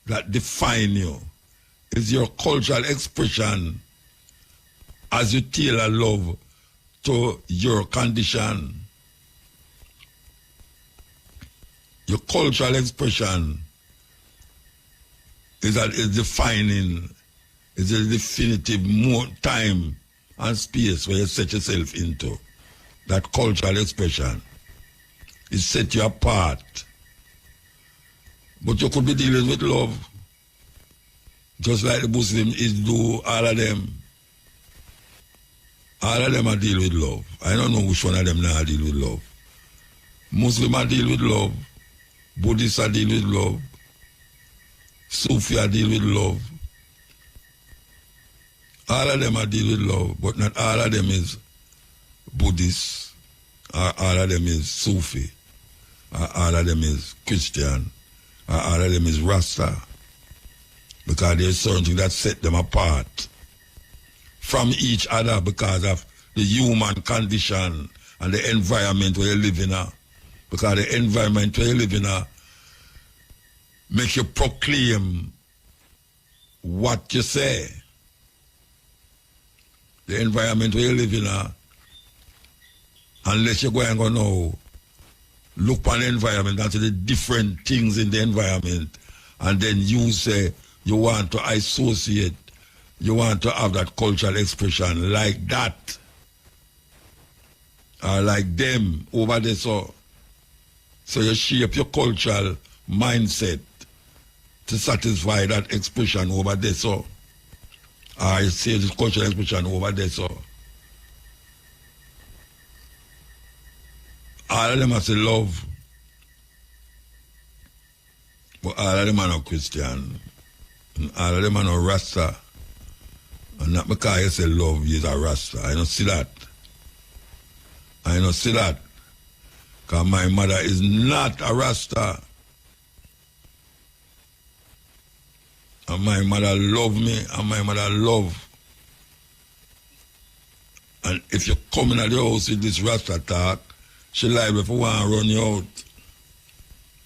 that define you. It's your cultural expression as you tailor love to your condition. Your cultural expression is defining, is a definitive time and space where you set yourself into. That cultural expression. It set you apart. But you could be dealing with love. Just like the Muslims do, all of them. All of them are deal with love. I don't know which one of them now deal with love. Muslims are deal with love. Buddhists are deal with love. Sufi are deal with love. All of them are deal with love, but not all of them is Buddhist, or all of them is Sufi, or all of them is Christian, or all of them is Rasta. Because there's certain things that set them apart from each other because of the human condition and the environment where you live in. Because the environment where you live in make you proclaim what you say. The environment where you live in, unless you go and go now, look on the environment and see the different things in the environment, and then you say you want to associate, you want to have that cultural expression like that, or like them over there. So you shape your cultural mindset to satisfy that expression over there. So I say this cultural expression over there. So all of them are say love, but all of them are not Christian, and all of them are not Rasta. And not because you say love is a Rasta. I don't see that. I don't see that. Because my mother is not a Rasta. And my mother love me, and my mother love. And if you come in the house with this Rasta talk, she liable for one run you out.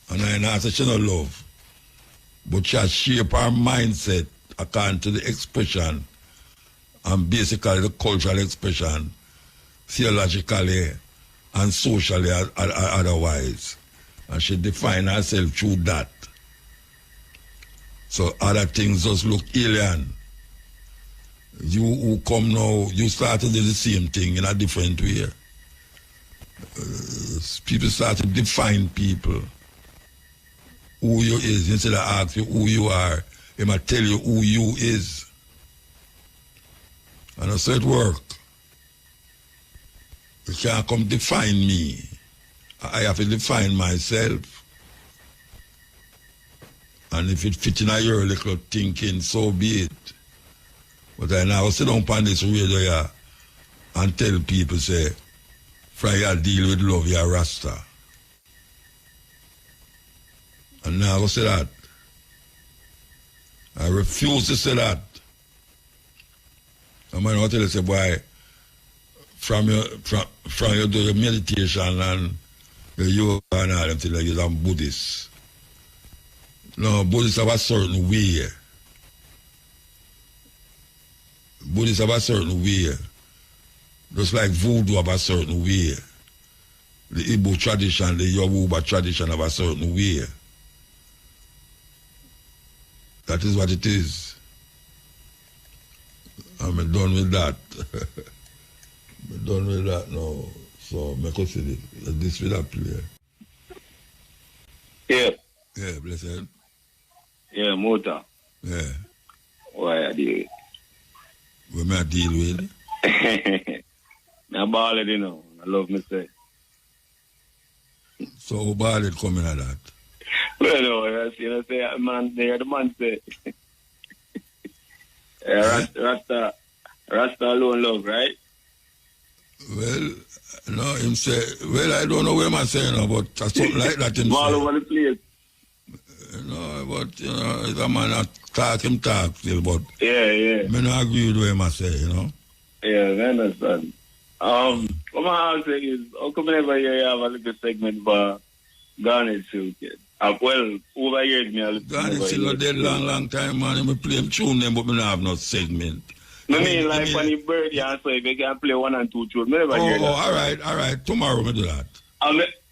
And I know say she no love. But she has shaped her mindset according to the expression and basically the cultural expression, theologically and socially otherwise. And she define herself through that. So other things just look alien. You who come now, you start to do the same thing in a different way. People start to define people. Who you is, instead of ask you who you are, they might tell you who you is. And I said work. You can't come define me. I have to define myself. And if it fits in your little thinking, so be it. But I now sit down on this radio here and tell people, say, from you deal with love, you're Rasta. And now I go say that. I refuse to say that. I'm going to tell you, say, boy, from you do your meditation and your yoga and all them things like you're Buddhist. No, Buddhists have a certain way. Buddhists have a certain way. Just like voodoo have a certain way. The Igbo tradition, the Yoruba tradition have a certain way. That is what it is. I'm done with that. I'm done with that now. So, I consider this with that player. Yeah. Yeah, blessed. Yeah, muta. Yeah. Why I deal with? What may I deal with? I ball it, you know. I love me say. So, who ball it coming at that? Well, no, you know, say, man, they are the man say. Rasta alone love, right? Well, no, him say, well, I don't know where I'm saying now, but something like that him all say. over the place. No, but, you know, if a man not talk, him talk still, but yeah. I don't agree with what him say, you know? Yeah, I understand. What I say is, how come whenever you have a little segment for Garnet Silk? Well, over years, me a little Garnet Silk not dead long time, man. I play him tune them, but I don't have no segment. I mean, like when you birthday and so if you can play 1 and 2 tunes, never hear that. All right. Tomorrow I do that.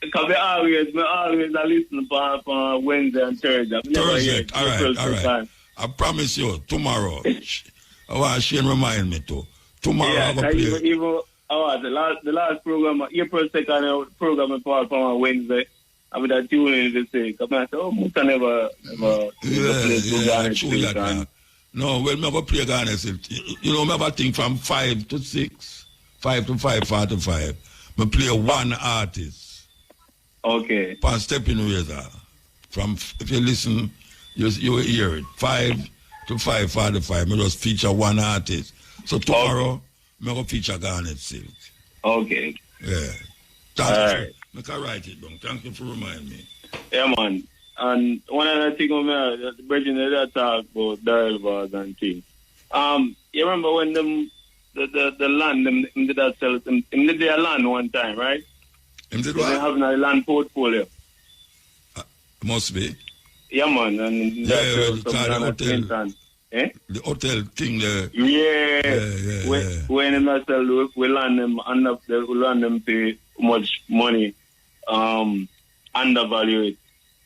Because I always listen for Wednesday and Thursday. Thursday, all right. I promise you, tomorrow. I want Shane remind me to. Tomorrow yeah, I go play. Even the last program, April 2nd program for Wednesday. I mean, that tune in the say, because I said, oh, Muta never yeah, true that. No, well, I go play Garnet Silk. You know, I have a thing from 5 to 6, 5 to 5:45. I play one artist. Okay. Pan stepping razor. From if you listen, you will hear it. 5 to 5:45. I just feature one artist. So tomorrow, I'm going to feature Garnet Silk. Okay. Yeah. Thank you. I can write it down. Thank you for reminding me. Yeah, man. And one other thing, the Bridget that talk about dial bars and things. You remember when the land, them did that sell, them did their land one time, right? Them did what? They have a land portfolio. Must be. Yeah, man. And the hotel thing there. Yeah. When them sell, we land them, pay much money, undervalue it.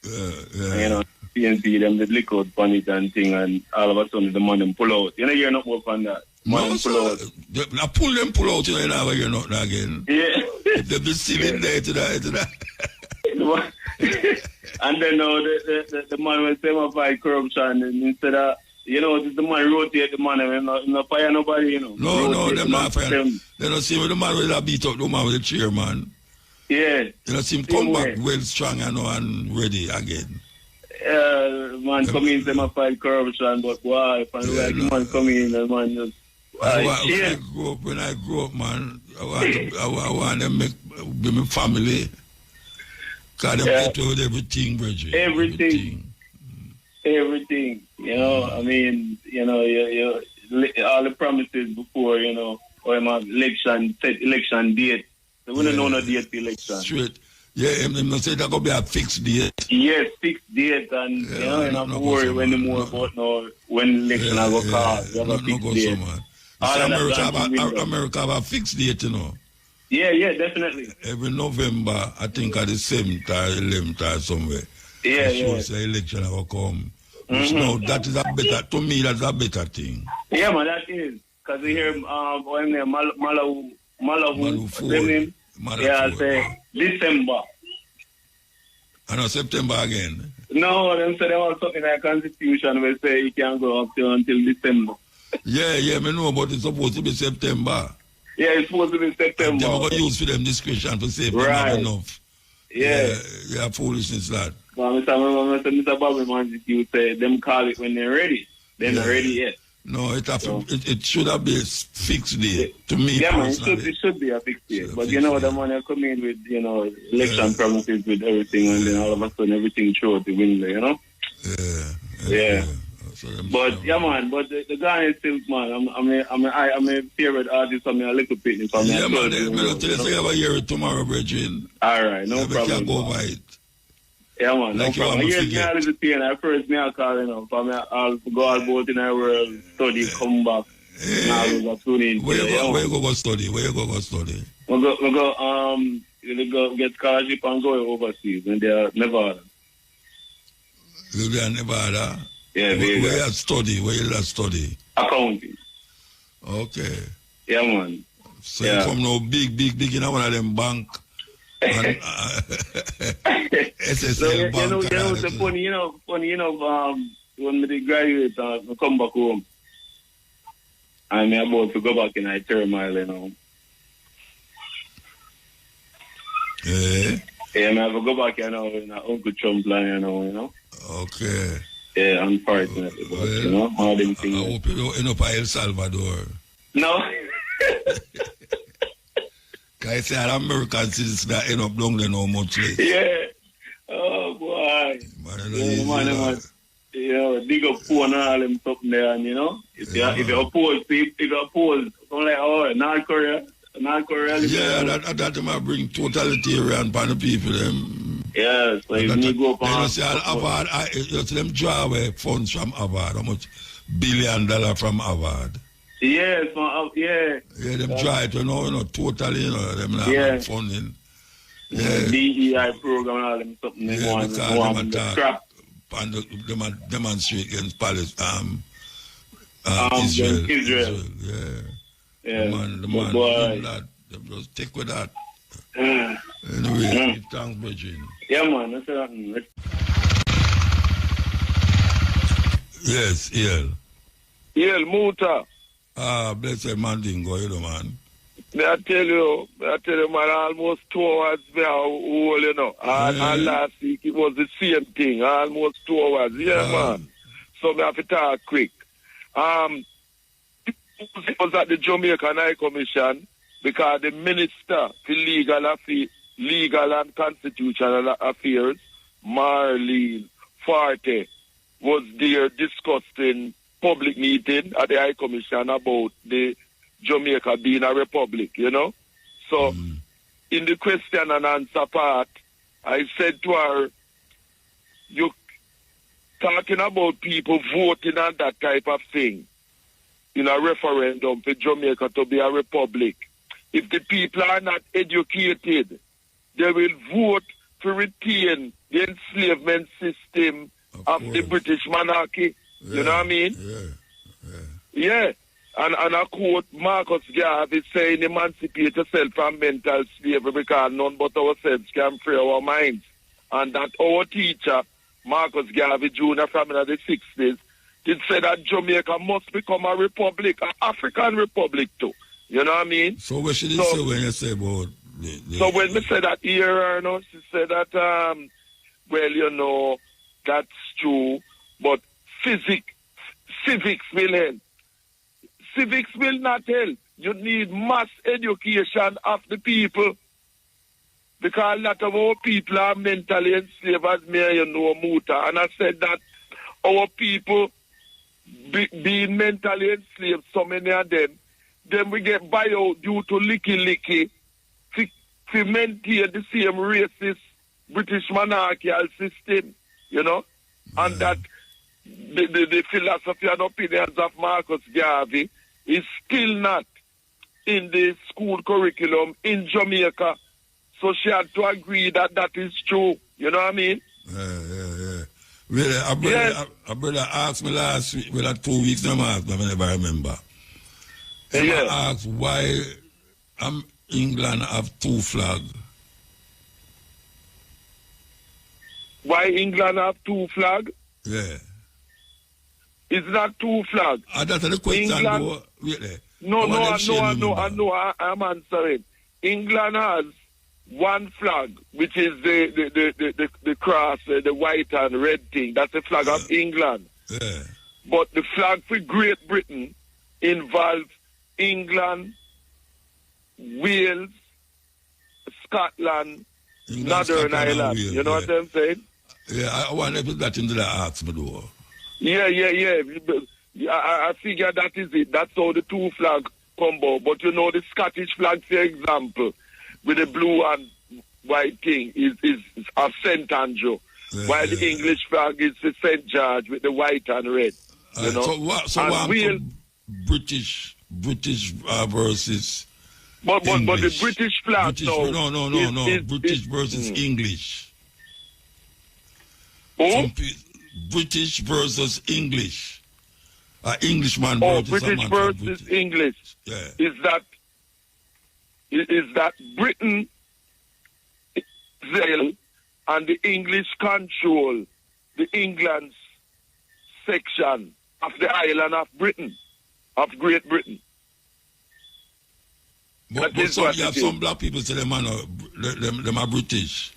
You know, PNP, them the lick out on it and thing, and all of a sudden the money pull out. You know, you're not work on that. Money pull out. Now pull out, you know, you're not again. Yeah. They'll be sitting there to that. And then the man will say my fight corruption, and instead of, you know, the man rotate the man, and not fire nobody, you know. No, them not fire. They don't see the man will beat up the man with the chair, man. Yeah. You know, see him come back well strong and ready again. Man come in, say my fight corruption, but why? If man come in, the man just... When I grow up, man, I want them be my family. Because them get with everything, Bridget. Everything. You know, I mean, you know, all the promises before, you know, or my election date. So we don't know no date for election. Straight. Yeah, I'm not saying that going to be a fixed date. Yes, fixed date, and you know, you don't have to worry anymore about no, when election I go call. You have a fixed date. America have a fixed date, you know. Yeah, definitely. Every November, I think at the 7th or 11th or somewhere. Yeah. The election will come. No, that is a better, to me, that's a better thing. Yeah, man, that is. Because you hear, when they're Malahu, say December. I know September again. No, them say they want something like Constitution where say you can go up till until December. Yeah, I know, but it's supposed to be September. Yeah, it's supposed to be September. They're going to use for them discretion for say not enough. Yeah, foolishness that. But Mr. Bobby man, you say them call it when they're ready. They're not ready yet. No, it should have been a fixed date to me. Yeah, man, it should be a fixed date. But you know, the money come in with, you know, election promises with everything, and then all of a sudden everything through out the window, you know? Yeah. But yeah, man. But the guy is still, man. I'm a favorite artist. I'm a little bit. Yeah, man. I'm tell you, I have a hear it tomorrow, Bridget. All right, no problem. Can go by it. Yeah, man. Like No you problem. want to Yes, forget. I was saying, I first me I call, you know, for me, I'll go out both in our world, study, come back. Now I was tune in. Where you go study? Where you go study? We go get scholarship and go overseas in Nevada. You there in Nevada? Yeah, where you study? Where you study? Accounting. Okay. Yeah, man. So you come now big in one of them bank. And, SSL So, bank. it's funny, when we graduate, I come back home. I'm about to go back in a turmoil, you know. Yeah. Yeah, I have to go back, you know, in Uncle Trump line, you know. Okay. Yeah, unfortunately, but, you know, all them things. I hope you don't end up in El Salvador. No. Because I say American citizens that end up down there no much less. Yeah. Oh, boy. Man, dig up phone and all them something there, and, you know, if you oppose people, don't like, North Korea. Yeah, that might bring totalitarian upon the people. Yeah, so if you go up you see, Harvard, you see them draw away funds from Harvard. How much $1 billion from Harvard? Yes, yeah. Yeah, them try to totally, them not have funding. Yeah. DEI program and all them something they want to scrap. And them demonstrate against Palestine, Israel. Yeah. The man, them just take with that. Anyway, thanks, Bridget. Yeah, man, that's it. Yes, El Muta. Blessed Mandingo, you know, man. I tell you, man, almost 2 hours there, you know. And last week it was the same thing, almost 2 hours. Yeah, man. So I have to talk quick. It was at the Jamaican High Commission because the Minister for Legal and Constitutional Affairs, Marlene Forte, was there discussing public meeting at the High Commission about the Jamaica being a republic, you know. So, in the question and answer part, I said to her, you talking about people voting on that type of thing in a referendum for Jamaica to be a republic. If the people are not educated, they will vote to retain the enslavement system of the British monarchy. Yeah. You know what I mean? Yeah. And I quote Marcus Garvey saying, emancipate yourself from mental slavery because none but ourselves can free our minds. And that our teacher, Marcus Garvey Jr. from the 60s, did say that Jamaica must become a republic, an African republic too. You know what I mean? So what should you say when you say about So when we say that here, you know, she said that, well, you know, that's true, but civics will help. Civics will not help. You need mass education of the people. Because a lot of our people are mentally enslaved, as me, you know, Muta. And I said that our people being mentally enslaved, so many of them, then we get buyout due to licky to maintain the same racist British monarchical system, you know? And that the philosophy and opinions of Marcus Garvey is still not in the school curriculum in Jamaica. So she had to agree that that is true. You know what I mean? Yeah. Really, a brother asked me last week, well, 2 weeks now, I never remember. He asked why England have 2 flags. Why England have 2 flags? Yeah. It's not 2 flags. That's the question. England, no, I'm answering. England has 1 flag, which is the cross, the white and red thing. That's the flag of England. Yeah. But the flag for Great Britain involves England, Wales, Scotland, Northern Ireland. Wales, you know what I'm saying? Yeah, I want to put that into the ask me though. Yeah. I figure that is it. That's how the 2 flag combo. But you know, the Scottish flag, for example, with the blue and white thing is of St. Andrew. while the English flag is the St. George with the white and red. You know? So what British versus but the British flag no. British versus English. Oh? British versus English. Englishman versus British versus English. Yeah. Is that Britain, Israel, and the English control the England's section of the island of Britain, of Great Britain. But you have some black people say them are British.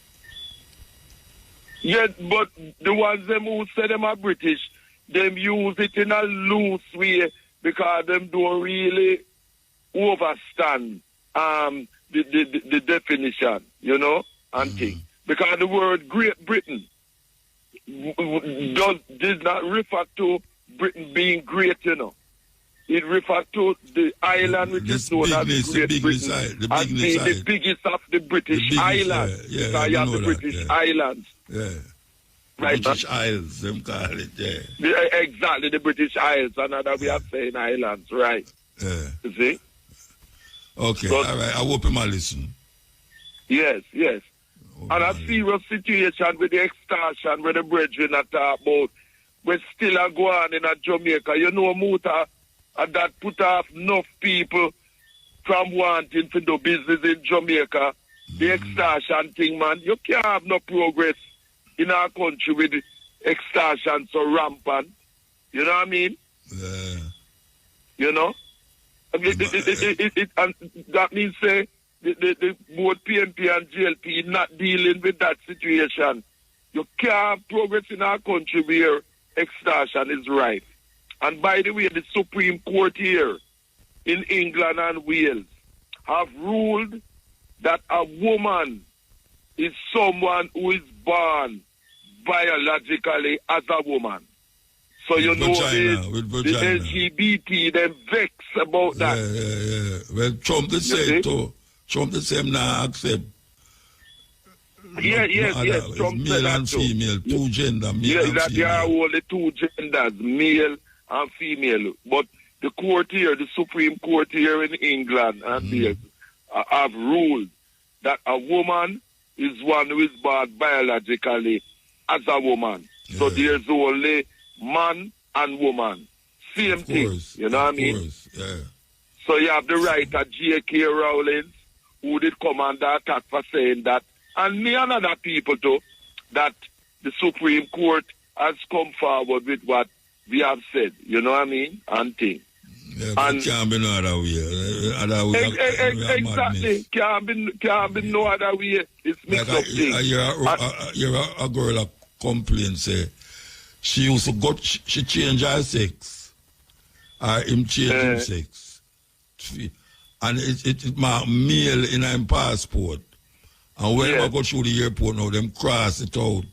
Yeah, but the ones them who say them are British, them use it in a loose way because them don't really overstand the definition, you know, and things. Because the word Great Britain did not refer to Britain being great, you know. It refers to the island which is known as Great Britain as being the biggest of the British islands. Yeah, you have the British islands. Yeah. Right, British Isles, them call it, exactly, the British Isles, another way of saying islands, right. Yeah. You see? Okay, all right, I hope him listen. Yes. And a serious situation with the extortion where the brethren are talking about, we're still a go on in a Jamaica. You know, Muta, that put off enough people from wanting to do business in Jamaica. The extortion thing, man, you can't have no progress in our country with the extortion so rampant. You know what I mean? Yeah. You know? And that means, say, the both PNP and GLP not dealing with that situation. You can't have progress in our country where extortion is rife. And by the way, the Supreme Court here in England and Wales have ruled that a woman is someone who is born biologically as a woman. So with you know the LGBT, them vex about that. Yeah. Well, Trump the same too. Trump the same now accept. Yes. Trump male and female, two gender, male and that female. there are only two genders, male and female. But the court here, the Supreme Court here in England and Wales, have ruled that a woman is one who is born biologically as a woman. Yeah. So there's only man and woman. Same thing. You know what I mean? Yeah. So you have the writer J.K. Rowling, who did come under attack for saying that, and me and other people too, that the Supreme Court has come forward with what we have said. You know what I mean? And things. Yeah, and can't be no other way. Exactly. Can't be no other way. It's mixed up things. You're a girl that complains, say, she used to go, she changed her sex. Or him change his sex. And it mark male in her passport. And when I go through the airport now, them cross it out.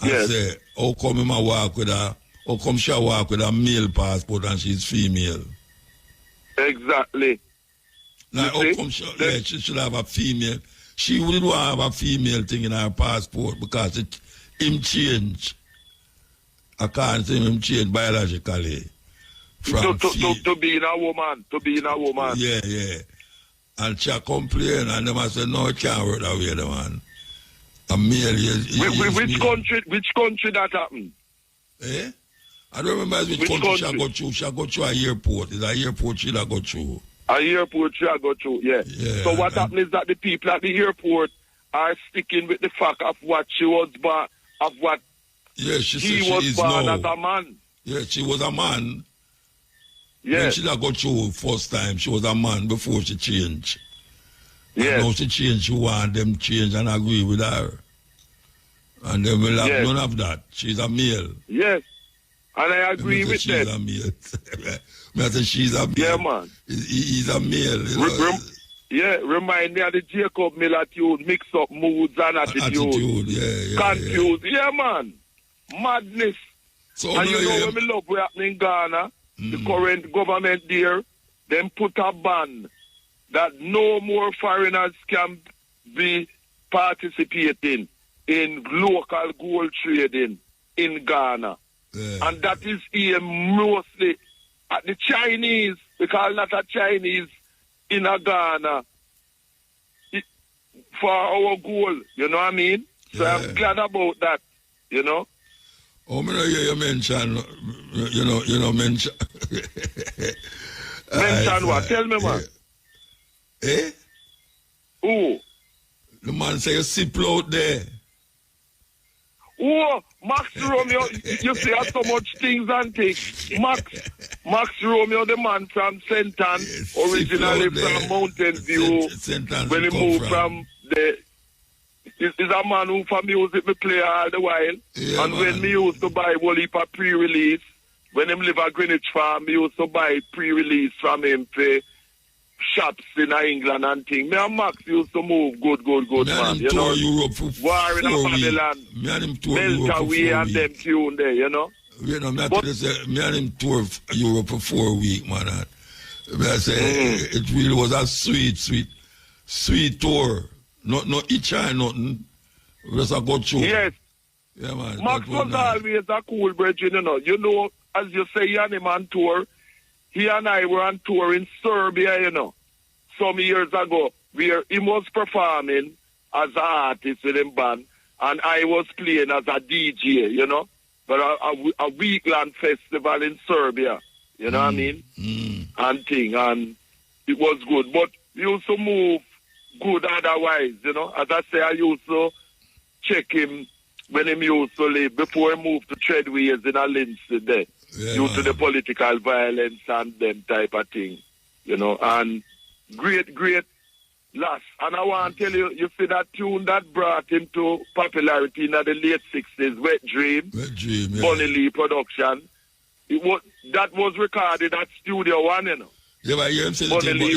And say, how come him a walk with her? How come she walk with a male passport and she's female? Exactly. Like, how come she should have a female? She wouldn't want to have a female thing in her passport because him change. I can't say him change biologically. To be a woman. Yeah. And she complain and them say, no, it can't work that way, the man. A male which country that happened? Eh? I don't remember which country she got through. She got through an airport. It's an airport she got through. An airport she got through, yeah. So what happened is that the people at the airport are sticking with the fact of what she was born, of what she was born as a man. Yeah, she was a man. Yeah. When she got through first time, she was a man before she changed. Yeah. Now she changed, she want them change and agree with her. And they will have none of that. She's a male. Yes. And I agree with that. She's a male. I say she's a male. Yeah, man. He's a male. Remind me of the Jacob Miller tune, mix up moods and attitude. Confused. Yeah, man. Madness. So and you know when we love what happening in Ghana, the current government there, them put a ban that no more foreigners can be participating in local gold trading in Ghana. And that is here mostly at the Chinese, because a lot of Chinese in Ghana for our gold, you know what I mean? So I'm glad about that, you know. Oh, I hear you mention, mention. Mention what? Tell me, man. Eh? Who? The man say you sip out there. Oh, Max Romeo, you see so much things and things. Max Romeo, the man from Senton, originally from Mountain View, when he moved from the... He's a man who for music me play all the while. Yeah, and man. When me used to buy one heap of pre-release, when him live at Greenwich Farm, me used to buy pre-release from him for shops in England and things. Me and Max used to move good, man. You know, Europe for War in Babylon, Meltaway and them tune there, you know. You know, me and him tour Europe for 4 weeks, man. I say, it really was a sweet tour. No itch or nothing. Just a good show. Yes. Yeah, man. Max was always a cool brethren, you know. You know, as you say, he and him on tour. He and I were on tour in Serbia, you know, some years ago, where he was performing as an artist with him band, and I was playing as a DJ, you know, but a week-long festival in Serbia, you know what I mean? And it was good. But we used to move good otherwise, you know. As I say, I used to check him when he used to live, before he moved to Treadways in a Lindsay there, due to the political violence and them type of thing, you know. And great loss. And I want to tell you, you see that tune that brought him to popularity in the late 60s, Wet Dream, yeah. Bunny Lee production. That was recorded at Studio One, you know. Yeah, but you say Bunny Lee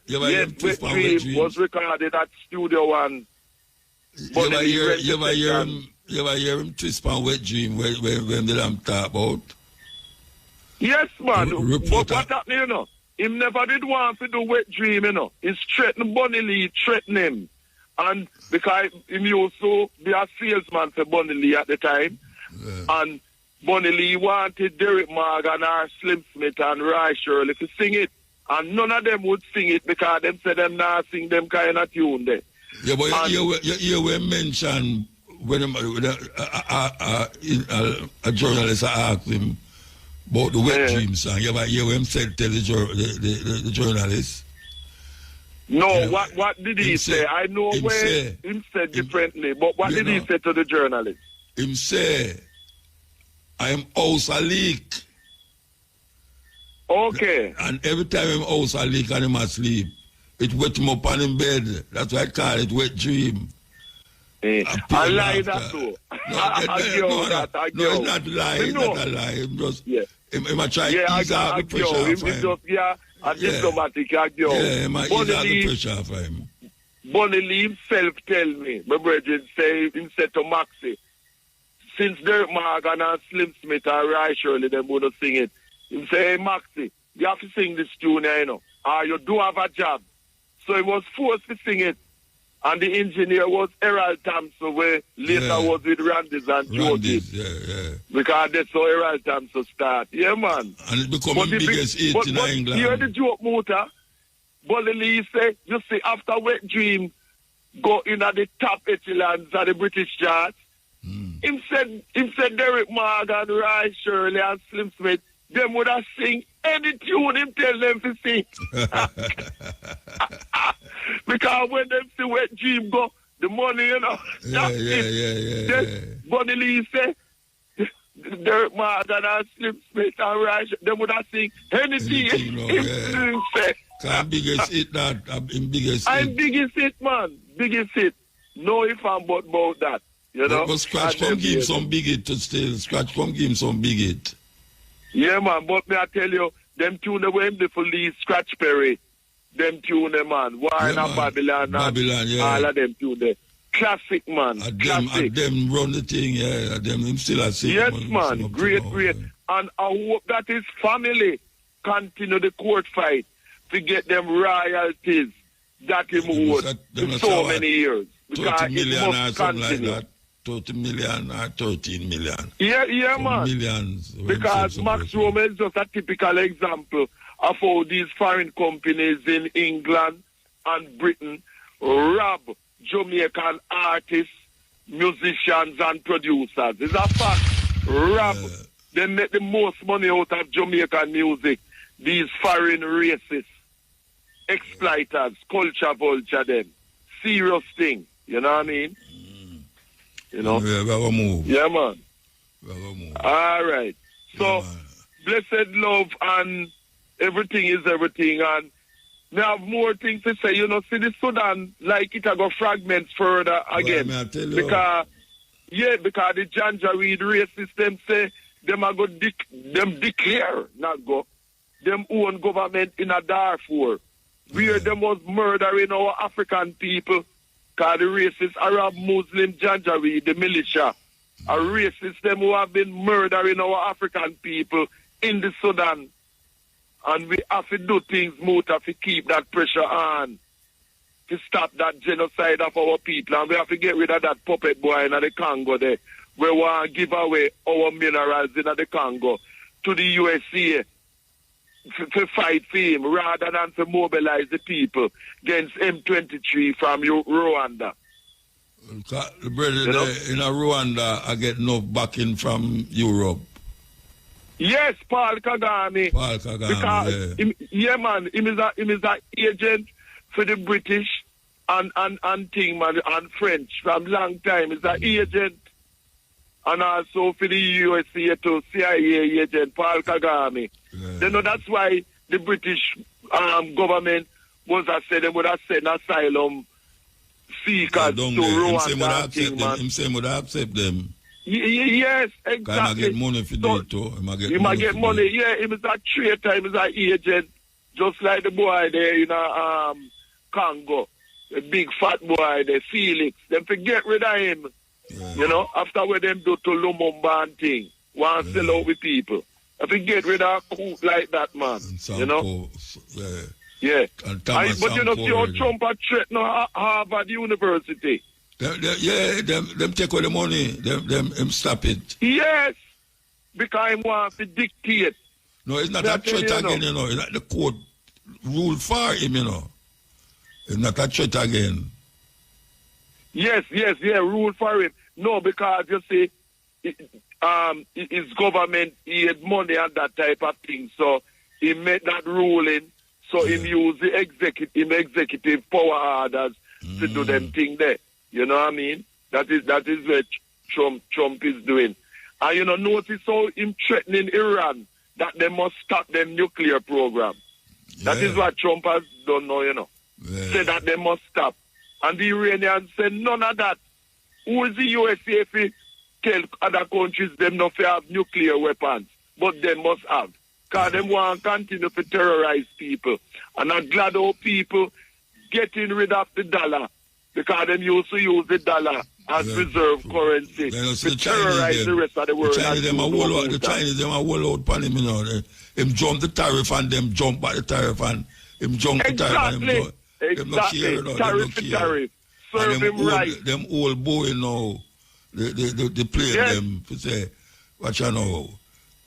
Yes, Wet Dream was recorded at Studio One. You ever hear him twist on Wet Dream when they talk about? Yes, man. But what happened, you know? Him never did want to do Wet Dream, you know. He's threatening Bunny Lee, threatening him. And because he used to be a salesman for Bunny Lee at the time. Yeah. And Bunny Lee wanted Derek Morgan or Slim Smith and Roy Shirley to sing it. And none of them would sing it because them said them not sing them kind of tune there. Yeah, but you were mentioned when a journalist asked him about the Wet Dream song. You ever hear him tell the journalist? No, what did he say? I know where him said differently, but what did he say to the journalist? Him say, I am house a leak. Okay. And every time him house a leak and him asleep, it wet him up on him bed. That's why I call it Wet Dream. I lie that too. No, it's not lie. It's not a lie. Him just, him a try to ease out the pressure off him. A diplomatic Yeah, him a ease out the pressure for him. Bunny Lee himself tell me, my brother say, him said to Maxie, since Derek Morgan and Slim Smith and Roy Shirley, them would sing it. He say, hey, Maxie, you have to sing this tune, you know, or you do have a job. So he was forced to sing it. And the engineer was Errol Thompson, where later was with Randy's and Jody. Because that's how Errol Thompson start. Yeah, man. And it become the biggest hit in England. You heard the joke, Muta? Bunny Lee say, you see, after Wet Dream go in at the top echelons of the British charts, him said Derek Morgan, Roy Shirley and Slim Smith, them would have sing any tune him tell them to sing. Because when them see Wet Dream go, the money, you know, Bunny Lee say, Derek Morgan and Slim Smith and Roy Shirley, them would have sing anything him say. I'm biggest hit that. I'm biggest hit. I'm biggest hit, man. Biggest hit. No if I'm about that. You know? But Scratch come give him some big hit to still. Scratch come give him some big hit. Yeah, man. But me I tell you, them tune the way the police, Scratch Perry, them tune them, man. War in Babylon, all of them tune there. Classic, man. Classic. Them run the thing, yeah. Them still a sing. Yes, man. Great. And I hope that his family continue the court fight to get them royalties that him owed for so many years. because 30 million it or must something continue. like that. 30 million or 13 million. Yeah, So man. millions. Because Max Roma is just a typical example of how these foreign companies in England and Britain rob Jamaican artists, musicians, and producers. It's a fact. Rob. They make the most money out of Jamaican music. These foreign racists, exploiters, culture vulture them. Serious thing. You know what I mean? You know? We have a move. Yeah, man. We have a move. All right. So, blessed love and everything is everything. And we have more things to say. You know, see the Sudan, like it go fragments further again. Well, tell you. Because the Janjaweed racists, them say, them are go them declare, not go, them own government in a Darfur, where them was murdering our African people. Because the racist Arab Muslim Janjaweed, the militia, are racist them who have been murdering our African people in the Sudan. And we have to do things, muta, to keep that pressure on, to stop that genocide of our people. And we have to get rid of that puppet boy in the Congo there. We want to give away our minerals in the Congo to the USA to fight for him rather than to mobilize the people against M23 from Rwanda. The brother in Rwanda, I get no backing from Europe. Yes, Paul Kagame. Paul Kagame, because man, he is an agent for the British and thing, man, and French from long time. He's an agent. And also for the USA to CIA agent, Paul Kagame. Yeah. You know, that's why the British government would have sent asylum seekers to Rwanda. Him say would accept them. Yes, exactly. Can I get money for so, it too? He might get money. Yeah, he was a traitor, he was an agent, just like the boy there in Congo. The big fat boy there, Felix. Them forget rid of him. Yeah. You know, after what them do to Lumumba and thing, want to sell out with people. If you get rid of a coup like that, man, you know? Yeah. But you know, see how Trump had threatened Harvard University. Them take all the money, them stop it. Yes, because he wants to dictate. No, it's not a threat again, you know. It's not the court rule for him, you know. It's not a threat again. Yes, rule for him. No, because you see, his government, he had money and that type of thing, so he made that ruling, so he used the executive power orders to do them thing there. You know what I mean? That is what Trump is doing. And you know, notice how him threatening Iran that they must stop them nuclear program. Yeah. That is what Trump has done now, you know. Yeah. Say that they must stop. And the Iranians said none of that. Who is the USA if we tell other countries them not to have nuclear weapons? But they must have. Because they want to continue to terrorize people. And I'm glad how people getting rid of the dollar. Because they used to use the dollar as reserve currency to terrorize the rest of the world. The Chinese them are wall out upon him, you know. Him jump the tariff and them jump back the tariff and him jump the tariff and him jump. Exactly. Tariff to tariff. Serve him right. Them old boy now, they play them to say, what you know,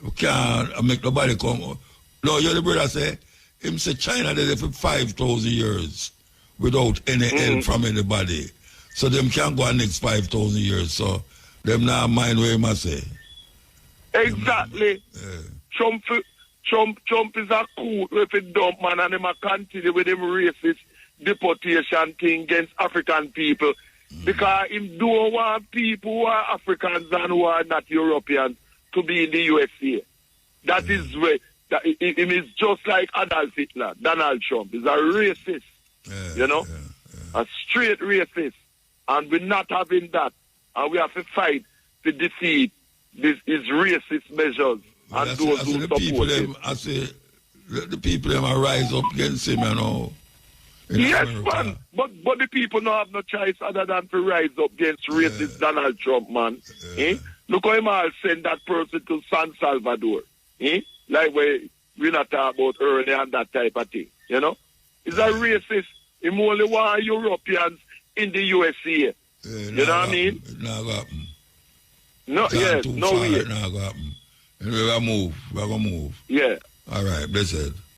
we can't make nobody come. No, you the brother say, him say China did it for 5,000 years without any help from anybody. So them can't go on next 5,000 years. So them now mind what him say. Exactly. Trump is a cool with a dumb man and him a continue with him racist deportation thing against African people because him don't want people who are Africans and who are not Europeans to be in the USA. That is where him is just like Adolf Hitler. Donald Trump is a racist, you know, a straight racist, and we're not having that, and we have to fight to defeat his racist measures and those who support him. I say the people them rise up against him, you know. Yes, man. But the people don't have no choice other than to rise up against racist Donald Trump, man. Look how him all send that person to San Salvador. Like we not talk about earlier and that type of thing, you know? He's a racist. He only want Europeans in the USA. You know what I mean? It not gonna happen. No, yes, no way. It not gonna happen. And we're gonna move. Yeah. All right, blessed.